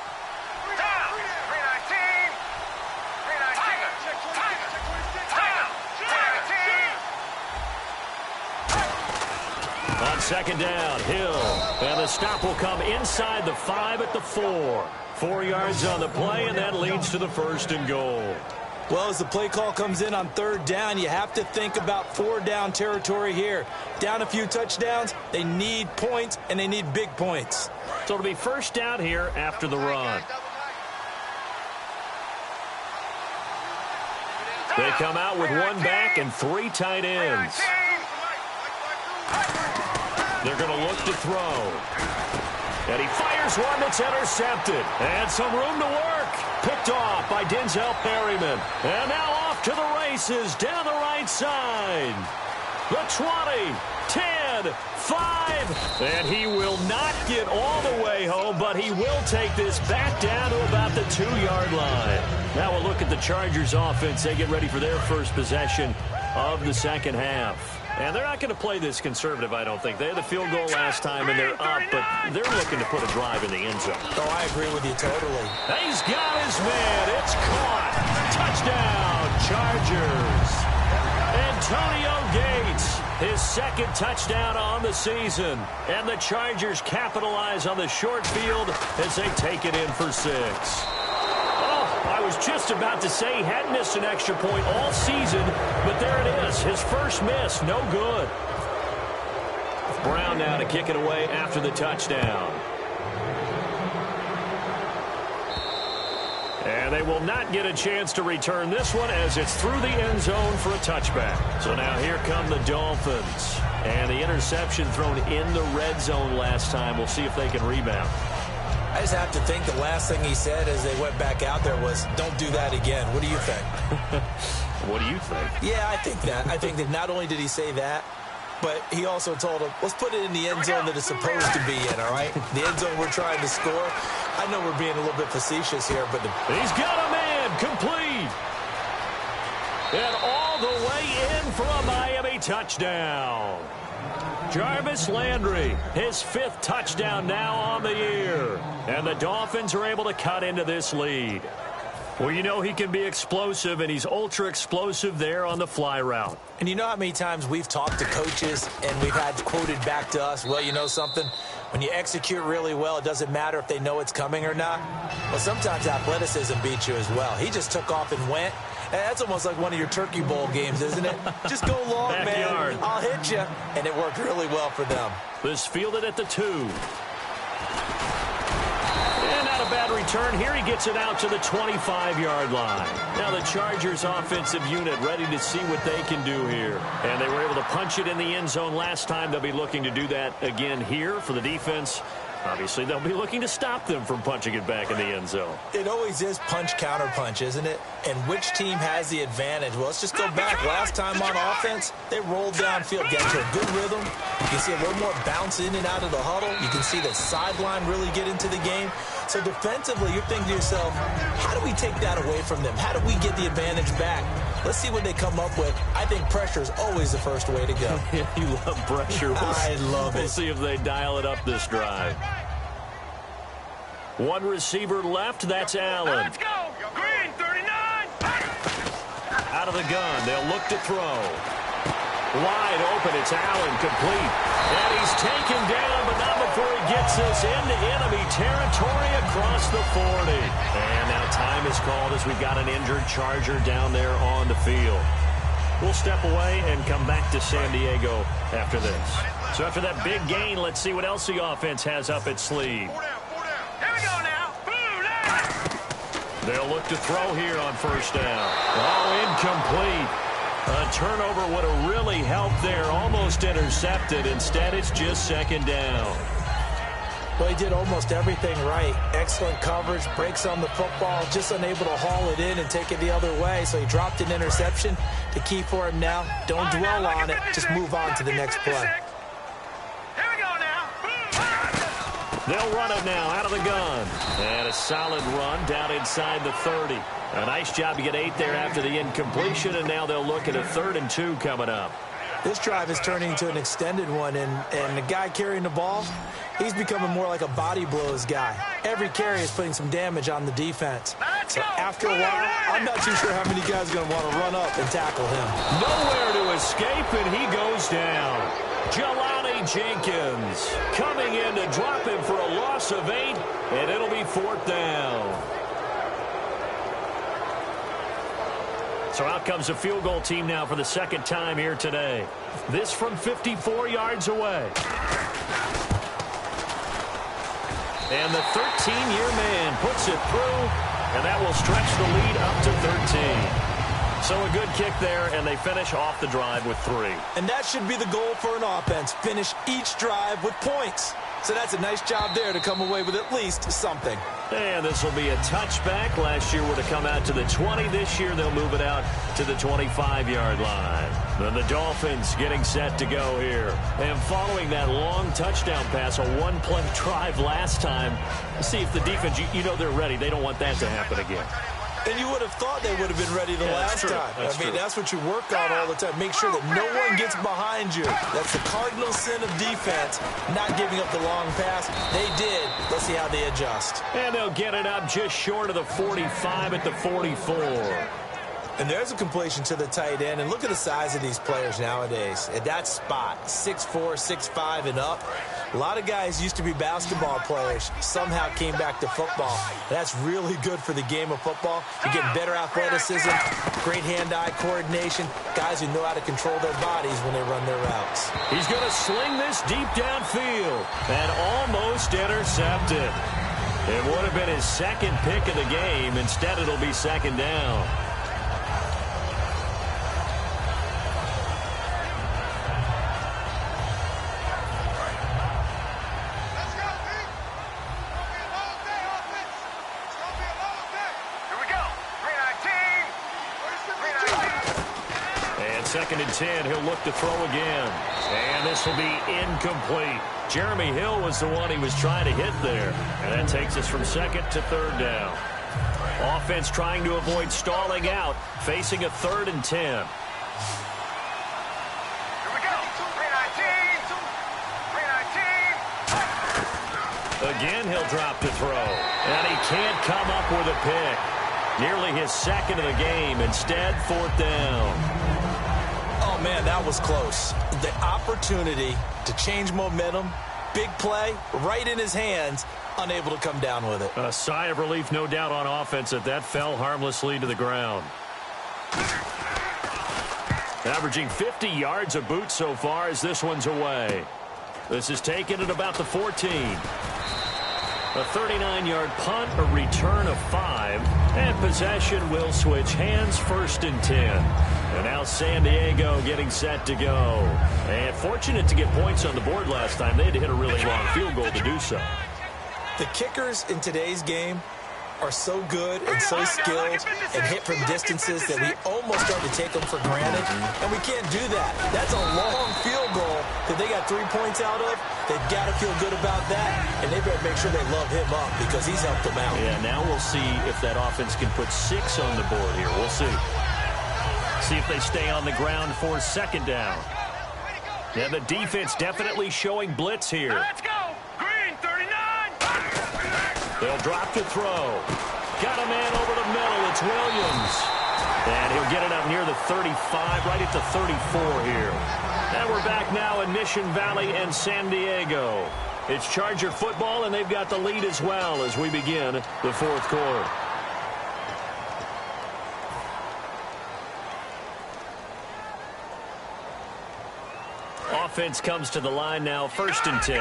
Speaker 2: On second down, Hill. And the stop will come inside the 5 at the 4. 4 yards on the play, and that leads to the 1st and goal.
Speaker 3: Well, as the play call comes in on 3rd down, you have to think about 4-down territory here. Down a few touchdowns, they need points, and they need big points.
Speaker 2: So it'll be 1st down here after the run. They come out with 1 back and 3 tight ends. They're going to look to throw. And he fires one that's intercepted. And some room to work. Picked off by Denzel Perryman. And now off to the races down the right side. The 20, 10, 5. And he will not get all the way home, but he will take this back down to about the 2-yard line. Now we'll look at the Chargers offense. They get ready for their first possession of the second half. And they're not going to play this conservative, I don't think. They had the field goal last time, and they're up, but they're looking to put a drive in the end zone.
Speaker 3: Oh, I agree with you totally.
Speaker 2: He's got his man. It's caught. Touchdown, Chargers. Antonio Gates, his 2nd touchdown on the season. And the Chargers capitalize on the short field as they take it in for 6. I was just about to say he hadn't missed an extra point all season, but there it is. His first miss, no good. Brown now to kick it away after the touchdown. And they will not get a chance to return this one as it's through the end zone for a touchback. So now here come the Dolphins. And the interception thrown in the red zone last time. We'll see if they can rebound.
Speaker 3: I just have to think the last thing he said as they went back out there was, don't do that again. What do you think?
Speaker 2: What do you think?
Speaker 3: Yeah, I think that. I think that not only did he say that, but he also told him, let's put it in the end zone that it's supposed to be in, all right? The end zone we're trying to score. I know we're being a little bit facetious here, but...
Speaker 2: He's got a man complete. And all the way in for a Miami touchdown. Jarvis Landry, his 5th touchdown now on the year. And the Dolphins are able to cut into this lead. Well, you know he can be explosive, and he's ultra-explosive there on the fly route.
Speaker 3: And you know how many times we've talked to coaches and we've had quoted back to us, well, you know something? When you execute really well, it doesn't matter if they know it's coming or not. Well, sometimes athleticism beats you as well. He just took off and went. And that's almost like one of your Turkey Bowl games, isn't it? Just go long, man. I'll hit you. And it worked really well for them.
Speaker 2: This fielded at the 2. And not a bad return. Here he gets it out to the 25-yard line. Now the Chargers offensive unit ready to see what they can do here. And they were able to punch it in the end zone last time. They'll be looking to do that again here for the defense. Obviously, they'll be looking to stop them from punching it back in the end zone.
Speaker 3: It always is punch-counter-punch, isn't it? And which team has the advantage? Well, let's just go back. Last time on offense, they rolled downfield, got to a good rhythm. You can see a little more bounce in and out of the huddle. You can see the sideline really get into the game. So defensively, you're thinking to yourself, how do we take that away from them? How do we get the advantage back? Let's see what they come up with. I think pressure is always the first way to go.
Speaker 2: You love pressure.
Speaker 3: I love it.
Speaker 2: We'll see if they dial it up this drive. One receiver left. That's Allen.
Speaker 4: Let's go. Green, 39.
Speaker 2: Out of the gun. They'll look to throw. Wide open, it's Allen, complete. And he's taken down, but not before he gets this into enemy territory across the 40. And now time is called as we've got an injured Charger down there on the field. We'll step away and come back to San Diego after this. So after that big gain, let's see what else the offense has up its sleeve.
Speaker 4: Here we go now.
Speaker 2: They'll look to throw here on first down. Oh, incomplete. A turnover would have really helped there. Almost intercepted. Instead, it's just second down.
Speaker 3: Well, he did almost everything right. Excellent coverage, breaks on the football, just unable to haul it in and take it the other way. So he dropped an interception. The key for him now, don't dwell on it. Just move on to the next play.
Speaker 4: Here we go now.
Speaker 2: They'll run it now out of the gun. And a solid run down inside the 30. A nice job to get 8 there after the incompletion, and now they'll look at a 3rd and 2 coming up.
Speaker 3: This drive is turning into an extended one, and the guy carrying the ball, he's becoming more like a body blows guy. Every carry is putting some damage on the defense. So after a while, I'm not too sure how many guys are going to want to run up and tackle him.
Speaker 2: Nowhere to escape, and he goes down. Jelani Jenkins coming in to drop him for a loss of 8, and it'll be 4th down. So out comes a field goal team now for the second time here today. This from 54 yards away. And the 13-year man puts it through, and that will stretch the lead up to 13. So a good kick there, and they finish off the drive with 3.
Speaker 3: And that should be the goal for an offense, finish each drive with points. So that's a nice job there to come away with at least something.
Speaker 2: And this will be a touchback. Last year would have come out to the 20. This year they'll move it out to the 25-yard line. Then the Dolphins getting set to go here. And following that long touchdown pass, a one-play drive last time, see if the defense, you know they're ready. They don't want that to happen again.
Speaker 3: And you would have thought they would have been ready the last time. That's what you work on all the time. Make sure that no one gets behind you. That's the cardinal sin of defense, not giving up the long pass. They did. Let's see how they adjust.
Speaker 2: And they'll get it up just short of the 45 at the 44.
Speaker 3: And there's a completion to the tight end. And look at the size of these players nowadays. At that spot, 6'4", 6'5", and up. A lot of guys used to be basketball players, somehow came back to football. That's really good for the game of football. You're getting better athleticism, great hand-eye coordination, guys who know how to control their bodies when they run their routes.
Speaker 2: He's going to sling this deep downfield and almost intercepted. It would have been his second pick of the game. Instead, it'll be second down. Second and 10, he'll look to throw again. And this will be incomplete. Jeremy Hill was the one he was trying to hit there. And that takes us from second to 3rd down. Offense trying to avoid stalling out, facing a 3rd and 10.
Speaker 4: Here we go. 319.
Speaker 2: Again, he'll drop to throw. And he can't come up with a pick. Nearly his second of the game. Instead, 4th down.
Speaker 3: Oh, man, that was close. The opportunity to change momentum, big play, right in his hands, unable to come down with it.
Speaker 2: A sigh of relief, no doubt, on offense that fell harmlessly to the ground. Averaging 50 yards a boot so far as this one's away. This is taken at about the 14. A 39-yard punt, a return of 5, and possession will switch hands, 1st and 10. And now San Diego getting set to go. And fortunate to get points on the board last time. They had to hit a really long field goal to do so.
Speaker 3: The kickers in today's game are so good and so skilled and hit from distances that we almost start to take them for granted. And we can't do that. That's a long field goal that they got 3 points out of. They've got to feel good about that, and they better make sure they love him up because he's helped them out.
Speaker 2: Yeah, now we'll see if that offense can put 6 on the board here. We'll see. See if they stay on the ground for 2nd down. Yeah, the defense definitely showing blitz here.
Speaker 4: Let's go. Green, 39.
Speaker 2: They'll drop to throw. Got a man over the middle. It's Williams. And he'll get it up near the 35, right at the 34 here. And we're back now in Mission Valley and San Diego. It's Charger football, and they've got the lead as well as we begin the fourth quarter. Offense comes to the line now, 1st and 10.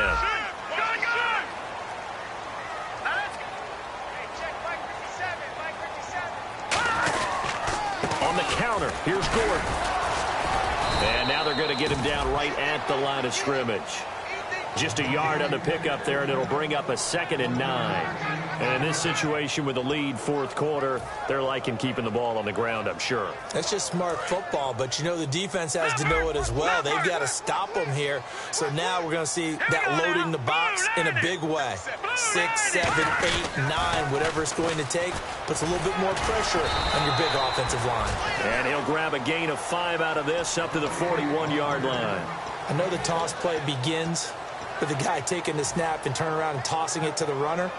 Speaker 2: On the counter, here's Gordon. And now they're going to get him down right at the line of scrimmage. Just a yard on the pickup there, and it'll bring up a 2nd and 9. And in this situation with the lead, fourth quarter, they're liking keeping the ball on the ground, I'm sure.
Speaker 3: That's just smart football, but you know the defense has to know it as well. They've got to stop them here. So now we're going to see that loading the box in a big way. 6, 7, 8, 9, whatever it's going to take, puts a little bit more pressure on your big offensive line.
Speaker 2: And he'll grab a gain of 5 out of this up to the 41-yard line.
Speaker 3: I know the toss play begins with the guy taking the snap and turn around and tossing it to the runner.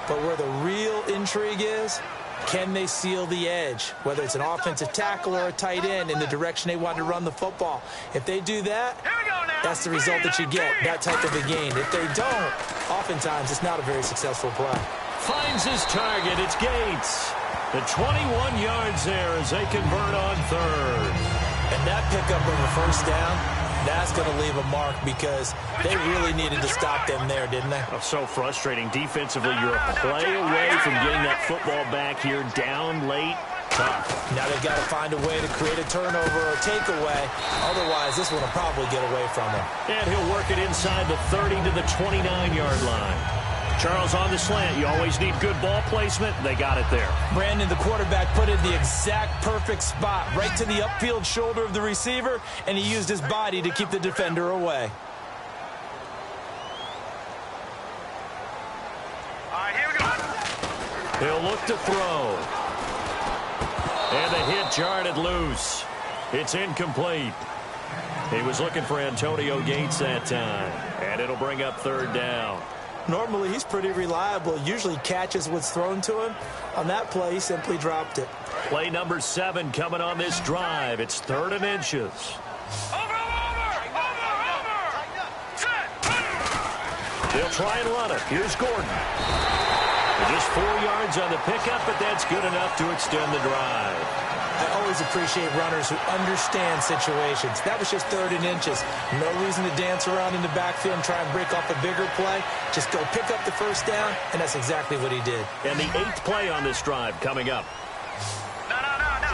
Speaker 3: But where the real intrigue is, can they seal the edge, whether it's an offensive tackle or a tight end in the direction they want to run the football? If they do that, that's the result that you get, that type of a gain. If they don't, oftentimes it's not a very successful play.
Speaker 2: Finds his target. It's Gates. The 21 yards there as they convert on 3rd.
Speaker 3: And that pickup of a 1st down, that's going to leave a mark because they really needed to stop them there, didn't they?
Speaker 2: Oh, so frustrating. Defensively, you're a play away from getting that football back here, down late. Tough.
Speaker 3: Now they've got to find a way to create a turnover or takeaway. Otherwise, this one will probably get away from them.
Speaker 2: And he'll work it inside the 30 to the 29-yard line. Charles, on the slant, you always need good ball placement. They got it there.
Speaker 3: Brandon, the quarterback, put it in the exact perfect spot, right to the upfield shoulder of the receiver, and he used his body to keep the defender away.
Speaker 4: All right, here we go.
Speaker 2: He'll look to throw. And the hit jarred it loose. It's incomplete. He was looking for Antonio Gates that time. And it'll bring up 3rd down.
Speaker 3: Normally, he's pretty reliable. Usually catches what's thrown to him. On that play, he simply dropped it.
Speaker 2: Play number 7 coming on this drive. It's 3rd and inches. They'll try and run it. Here's Gordon. Just 4 yards on the pickup, but that's good enough to extend the drive.
Speaker 3: I always appreciate runners who understand situations. That was just 3rd and inches. No reason to dance around in the backfield and try and break off a bigger play. Just go pick up the 1st down, and that's exactly what he did.
Speaker 2: And the 8th play on this drive coming up.
Speaker 4: No,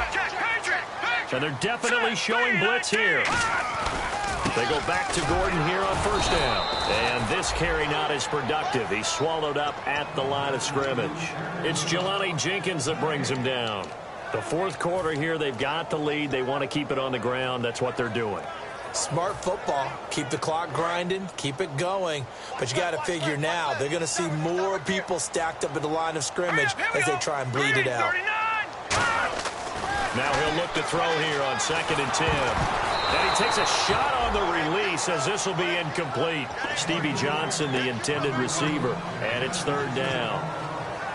Speaker 4: Jack, Patrick.
Speaker 2: And they're definitely showing blitz here. They go back to Gordon here on 1st down. And this carry not as productive. He's swallowed up at the line of scrimmage. It's Jelani Jenkins that brings him down. The 4th quarter here, they've got the lead. They want to keep it on the ground. That's what they're doing.
Speaker 3: Smart football. Keep the clock grinding. Keep it going. But you got to figure now, they're going to see more people stacked up at the line of scrimmage as they try and bleed it out.
Speaker 2: Now he'll look to throw here on 2nd and 10. And he takes a shot on the release as this will be incomplete. Stevie Johnson, the intended receiver. And it's 3rd down.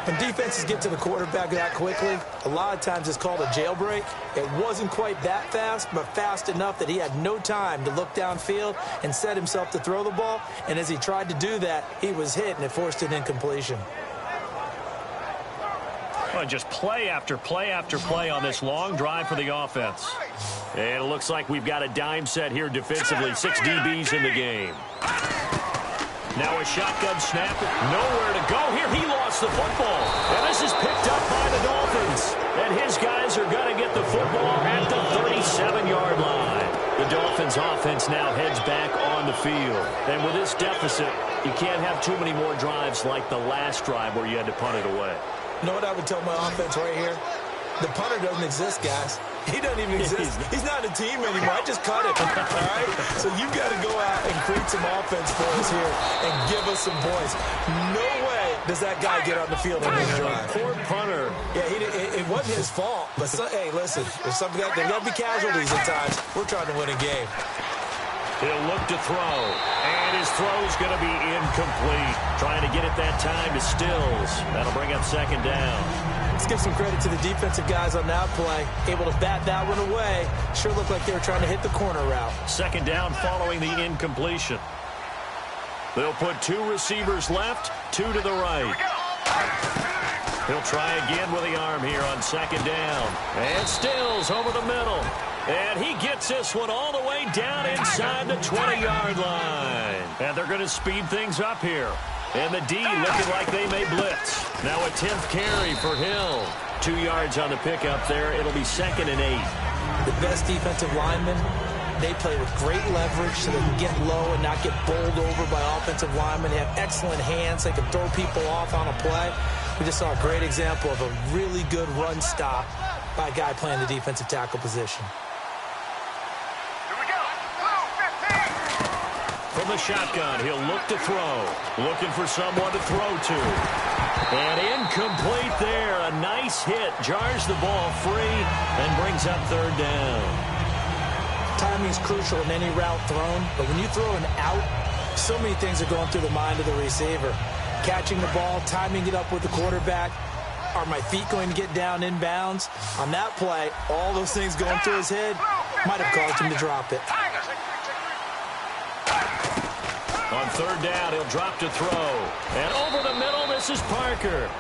Speaker 3: When defenses get to the quarterback that quickly, a lot of times it's called a jailbreak. It wasn't quite that fast, but fast enough that he had no time to look downfield and set himself to throw the ball. And as he tried to do that, he was hit, and it forced an incompletion.
Speaker 2: Well, just play after play after play on this long drive for the offense. And it looks like we've got a dime set here defensively. 6 DBs in the game. Now a shotgun snap. Nowhere to go here. He lost the football. And this is picked up by the Dolphins. And his guys are going to get the football at the 37-yard line. The Dolphins offense now heads back on the field. And with this deficit, you can't have too many more drives like the last drive where you had to punt it away.
Speaker 3: You know what I would tell my offense right here? The punter doesn't exist, guys. He doesn't even exist. He's not a team anymore. I just cut him. All right? So you've got to go out and create some offense for us here and give us some points. No way does that guy get on the field on this drive.
Speaker 2: Poor punter.
Speaker 3: Yeah, it wasn't his fault. But, hey, listen, there's there got to be casualties at times. We're trying to win a game.
Speaker 2: He'll look to throw. And his throw's going to be incomplete. Trying to get it that time to Stills. That'll bring up 2nd down.
Speaker 3: Let's give some credit to the defensive guys on that play. Able to bat that one away. Sure looked like they were trying to hit the corner route.
Speaker 2: Second down following the incompletion. They'll put 2 receivers left, 2 to the right. He'll try again with the arm here on second down. And Stills over the middle. And he gets this one all the way down inside the 20-yard line. And they're going to speed things up here. And the D looking like they may blitz. Now a 10th carry for Hill. 2 yards on the pickup there. It'll be 2nd and 8.
Speaker 3: The best defensive linemen, they play with great leverage so they can get low and not get bowled over by offensive linemen. They have excellent hands. They can throw people off on a play. We just saw a great example of a really good run stop by a guy playing the defensive tackle position.
Speaker 2: From the shotgun, he'll look to throw. Looking for someone to throw to. And incomplete there. A nice hit. Jars the ball free and brings up 3rd down.
Speaker 3: Timing is crucial in any route thrown, but when you throw an out, so many things are going through the mind of the receiver. Catching the ball, timing it up with the quarterback. Are my feet going to get down inbounds? On that play, all those things going through his head might have caused him to drop it.
Speaker 2: On 3rd down, he'll drop to throw. And over the middle, this is Parker.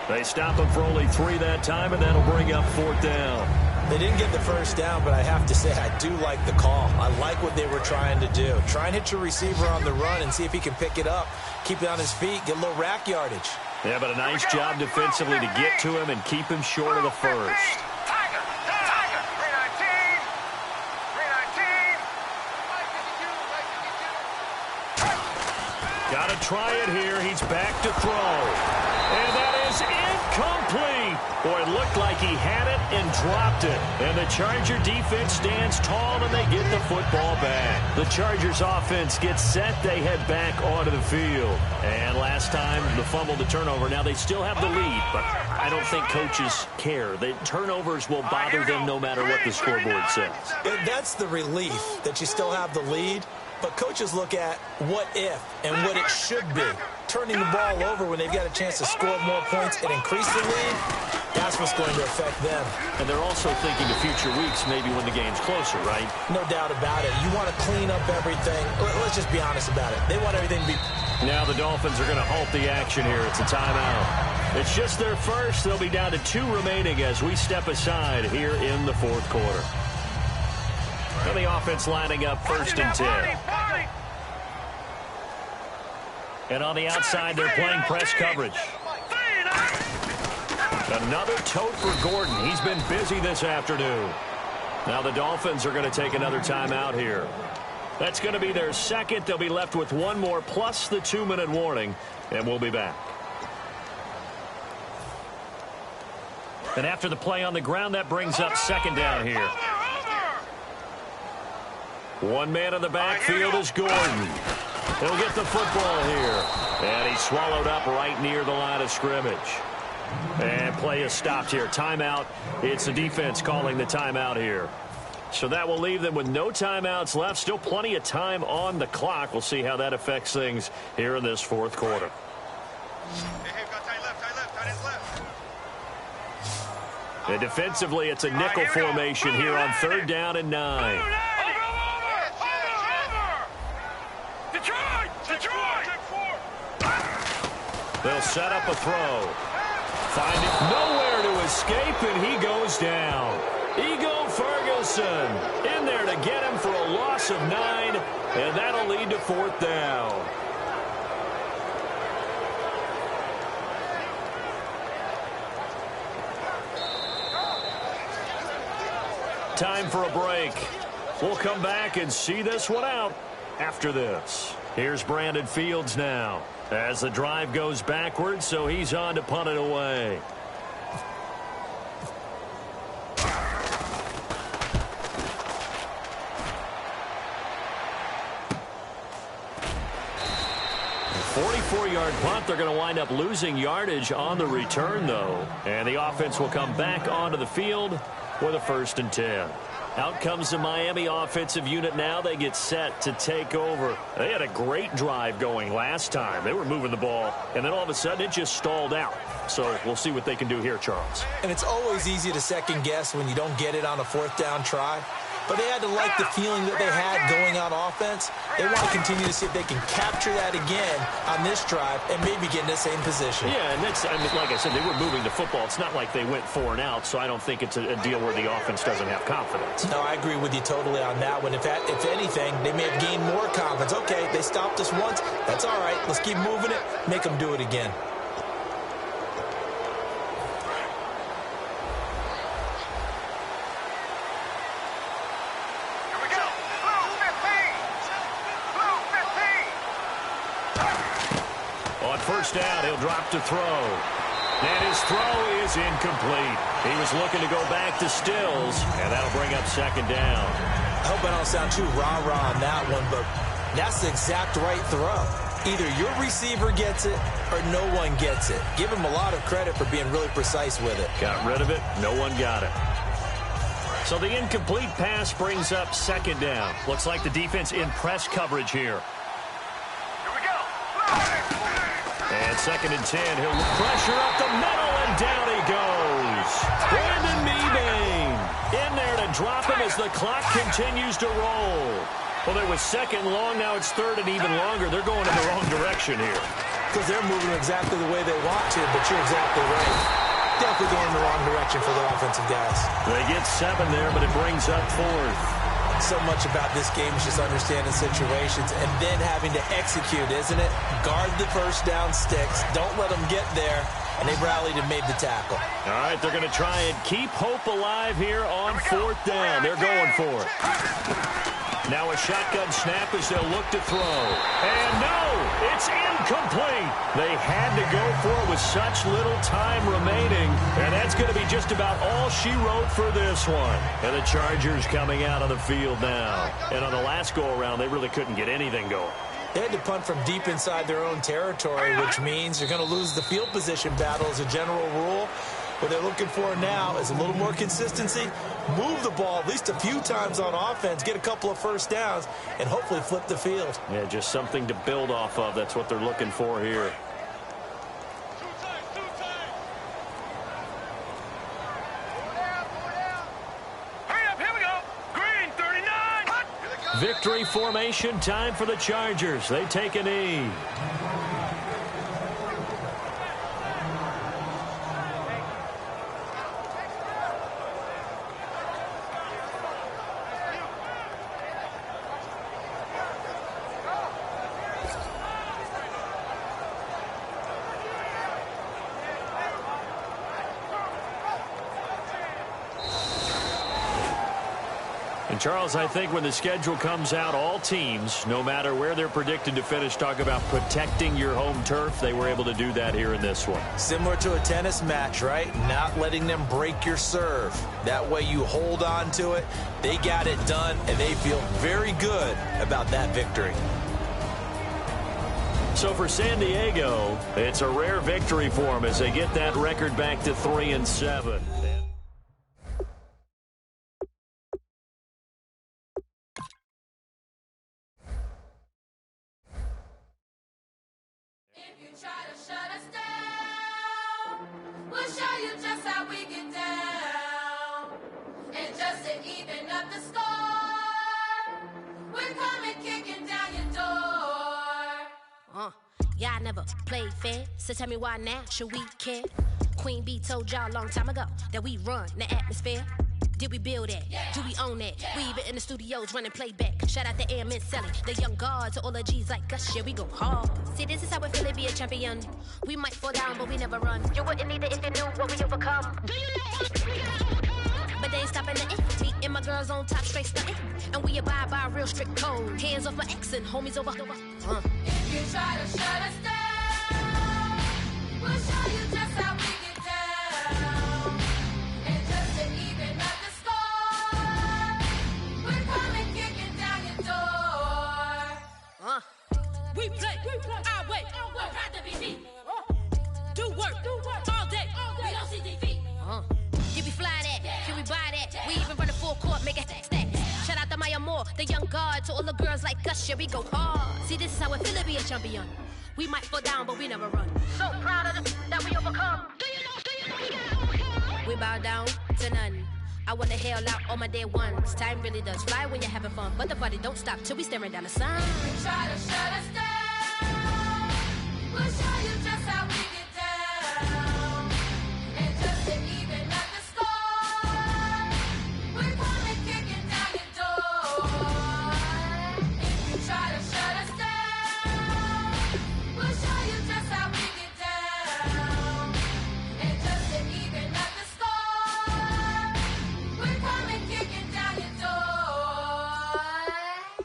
Speaker 2: They stop him for only 3 that time, and that'll bring up 4th down.
Speaker 3: They didn't get the first down, but I have to say I do like the call. I like what they were trying to do. Try and hit your receiver on the run and see if he can pick it up, keep it on his feet, get a little rack yardage.
Speaker 2: Yeah, but a nice job defensively to get to him and keep him short of the first.
Speaker 4: Tiger, 319. 319.
Speaker 2: Got to try it here. He's back to throw. And that is incomplete. Boy, it looked like he had it and dropped it. And the Charger defense stands tall and they get the football back. The Chargers offense gets set. They head back onto the field. And last time, the fumble, the turnover. Now they still have the lead, but I don't think coaches care. The turnovers will bother them no matter what the scoreboard says.
Speaker 3: That's the relief that you still have the lead. But coaches look at what if and what it should be. Turning the ball over when they've got a chance to score more points and increase the lead, that's what's going to affect them.
Speaker 2: And they're also thinking to future weeks, maybe when the game's closer, right?
Speaker 3: No doubt about it. You want to clean up everything. Let's just be honest about it. They want everything to be...
Speaker 2: Now the Dolphins are going to halt the action here. It's a timeout. It's just their first. They'll be down to 2 remaining as we step aside here in the 4th quarter. And the offense lining up 1st and 10. And on the outside, they're playing press coverage. Another tote for Gordon. He's been busy this afternoon. Now the Dolphins are going to take another timeout here. That's going to be their 2nd. They'll be left with 1 more plus the 2-minute warning, and we'll be back. And after the play on the ground, that brings up 2nd down here. 1 man in the backfield is Gordon. He'll get the football here. And he's swallowed up right near the line of scrimmage. And play is stopped here. Timeout. It's the defense calling the timeout here. So that will leave them with no timeouts left. Still plenty of time on the clock. We'll see how that affects things here in this 4th quarter. And defensively, it's a nickel formation here on 3rd down and 9. They'll set up a throw. Find it nowhere to escape, and he goes down. Ego Ferguson in there to get him for a loss of 9, and that'll lead to 4th down. Time for a break. We'll come back and see this one out after this. Here's Brandon Fields now as the drive goes backwards, so he's on to punt it away. A 44-yard punt. They're going to wind up losing yardage on the return, though. And the offense will come back onto the field with a 1st and 10. Out comes the Miami offensive unit now. They get set to take over. They had a great drive going last time. They were moving the ball, and then all of a sudden it just stalled out. So we'll see what they can do here, Charles.
Speaker 3: And it's always easy to second guess when you don't get it on a fourth down try. But they had to like the feeling that they had going on offense. They want to continue to see if they can capture that again on this drive and maybe get in the same position.
Speaker 2: Yeah, and that's, I mean, like I said, they were moving the football. It's not like they went 4 and out, so I don't think it's a deal where the offense doesn't have confidence.
Speaker 3: No, I agree with you totally on that one. If anything, they may have gained more confidence. Okay, they stopped us once. That's all right. Let's keep moving it. Make them do it again.
Speaker 2: First down, he'll drop to throw. And his throw is incomplete. He was looking to go back to Stills, and that'll bring up second down.
Speaker 3: I hope I don't sound too rah-rah on that one, but that's the exact right throw. Either your receiver gets it or no one gets it. Give him a lot of credit for being really precise with it.
Speaker 2: Got rid of it. No one got it. So the incomplete pass brings up second down. Looks like the defense in press coverage here. And 2nd and 10, he'll pressure up the middle, and down he goes. Brandon Mebane in there to drop him as the clock continues to roll. Well, it was 2nd long, now it's 3rd and even longer. They're going in the wrong direction here.
Speaker 3: Because they're moving exactly the way they want to, but you're exactly right. Definitely going in the wrong direction for the offensive guys.
Speaker 2: They get 7 there, but it brings up 4th.
Speaker 3: So much about this game is just understanding situations and then having to execute, isn't it? Guard the first down sticks. Don't let them get there. And they rallied and made the tackle.
Speaker 2: All right, they're going to try and keep hope alive here on 4th down. They're going for it. Now a shotgun snap as they'll look to throw. And no, it's incomplete. They had to go for it with such little time remaining. And that's going to be just about all she wrote for this one. And the Chargers coming out on the field now. And on the last go-around, they really couldn't get anything going.
Speaker 3: They had to punt from deep inside their own territory, which means they're going to lose the field position battle as a general rule. What they're looking for now is a little more consistency, move the ball at least a few times on offense, get a couple of first downs, and hopefully flip the field.
Speaker 2: Yeah, just something to build off of. That's what they're looking for here. Victory formation time for the Chargers. They take a knee. Charles, I think when the schedule comes out, all teams, no matter where they're predicted to finish, talk about protecting your home turf. They were able to do that here in this one.
Speaker 3: Similar to a tennis match, right? Not letting them break your serve. That way you hold on to it. They got it done, and they feel very good about that victory.
Speaker 2: So for San Diego, it's a rare victory for them as they get that record back to 3-7.
Speaker 5: Yeah, I never played fair, so tell me why now should we care? Queen Bee told y'all a long time ago that we run the atmosphere. Did we build that? Yeah. Do we own that? Yeah. We even in the studios running playback. Shout out to Airmen selling the young guards to all the G's like us. Yeah, we go hard. See, this is how it feel to be a champion. We might fall down, but we never run. You wouldn't need it if you knew what we overcome. Do you know? But they ain't stopping the me and my girls on top straight stunting. And we abide by a real strict code. Hands off my ex and homies over. If you try to shut us down, we'll show you just how we get down. And just to even up the score, we're coming kicking down your door. We play our way. We're proud to be me. Do work all day. We don't see defeat. Did we fly that? Can we buy that? We even run a full court, make a stack. hard. To all the girls like us, yeah, we go hard. See, this is how it feel to be a champion. We might fall down, but we never run. So proud of the that we overcome. Do you know we got overcome? We bow down to none. I wanna hail out all my day ones. Time really does fly when you're having fun, but the party don't stop till we staring down the sun.
Speaker 6: You try to shut us down. We'll show you just how we get down. And just to even up the score, we're coming kicking down your door. If you try to shut us down, we'll show you just how we get down. And just to even up the score, we're coming kicking down your door.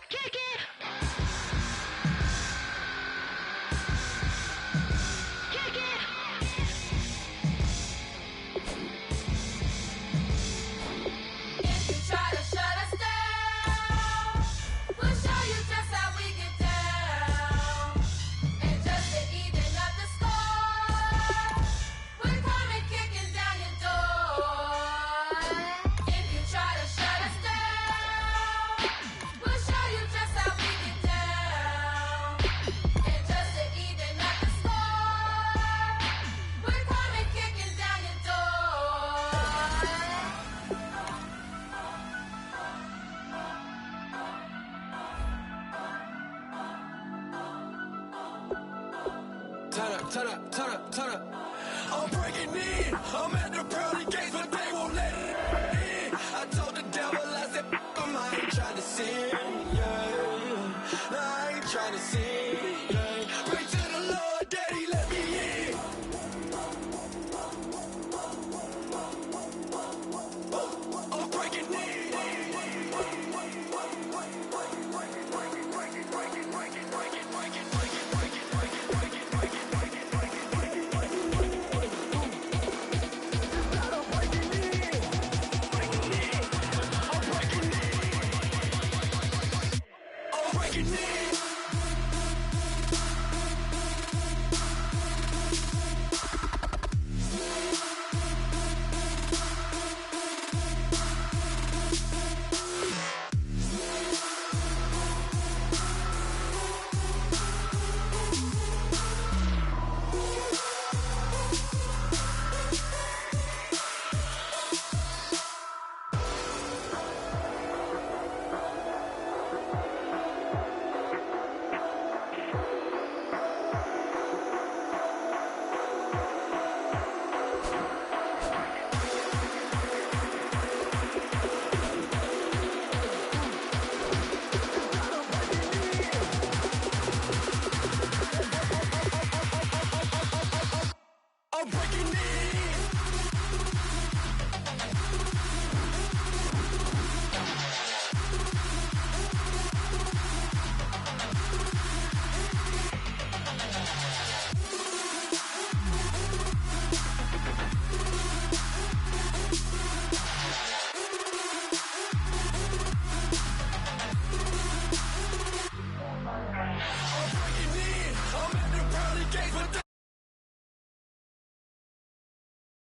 Speaker 6: Kick it! Kick it! If you try to shut us down, we'll show you just how we get down. And just to even up the score, we're coming kicking down your door. If you try to shut us down, we'll show you just how we get down. And just to even up the score, we're coming kicking down your door.
Speaker 7: Turn up, turn up, turn up, turn up. I'm breaking in. I'm at the pearly gates, but they won't let it in. I told the devil, I said, him, I ain't trying to sin. Yeah. No, I ain't trying to sin. Yeah. Pray to the Lord that he let me in. I'm breaking in. I'm breaking in.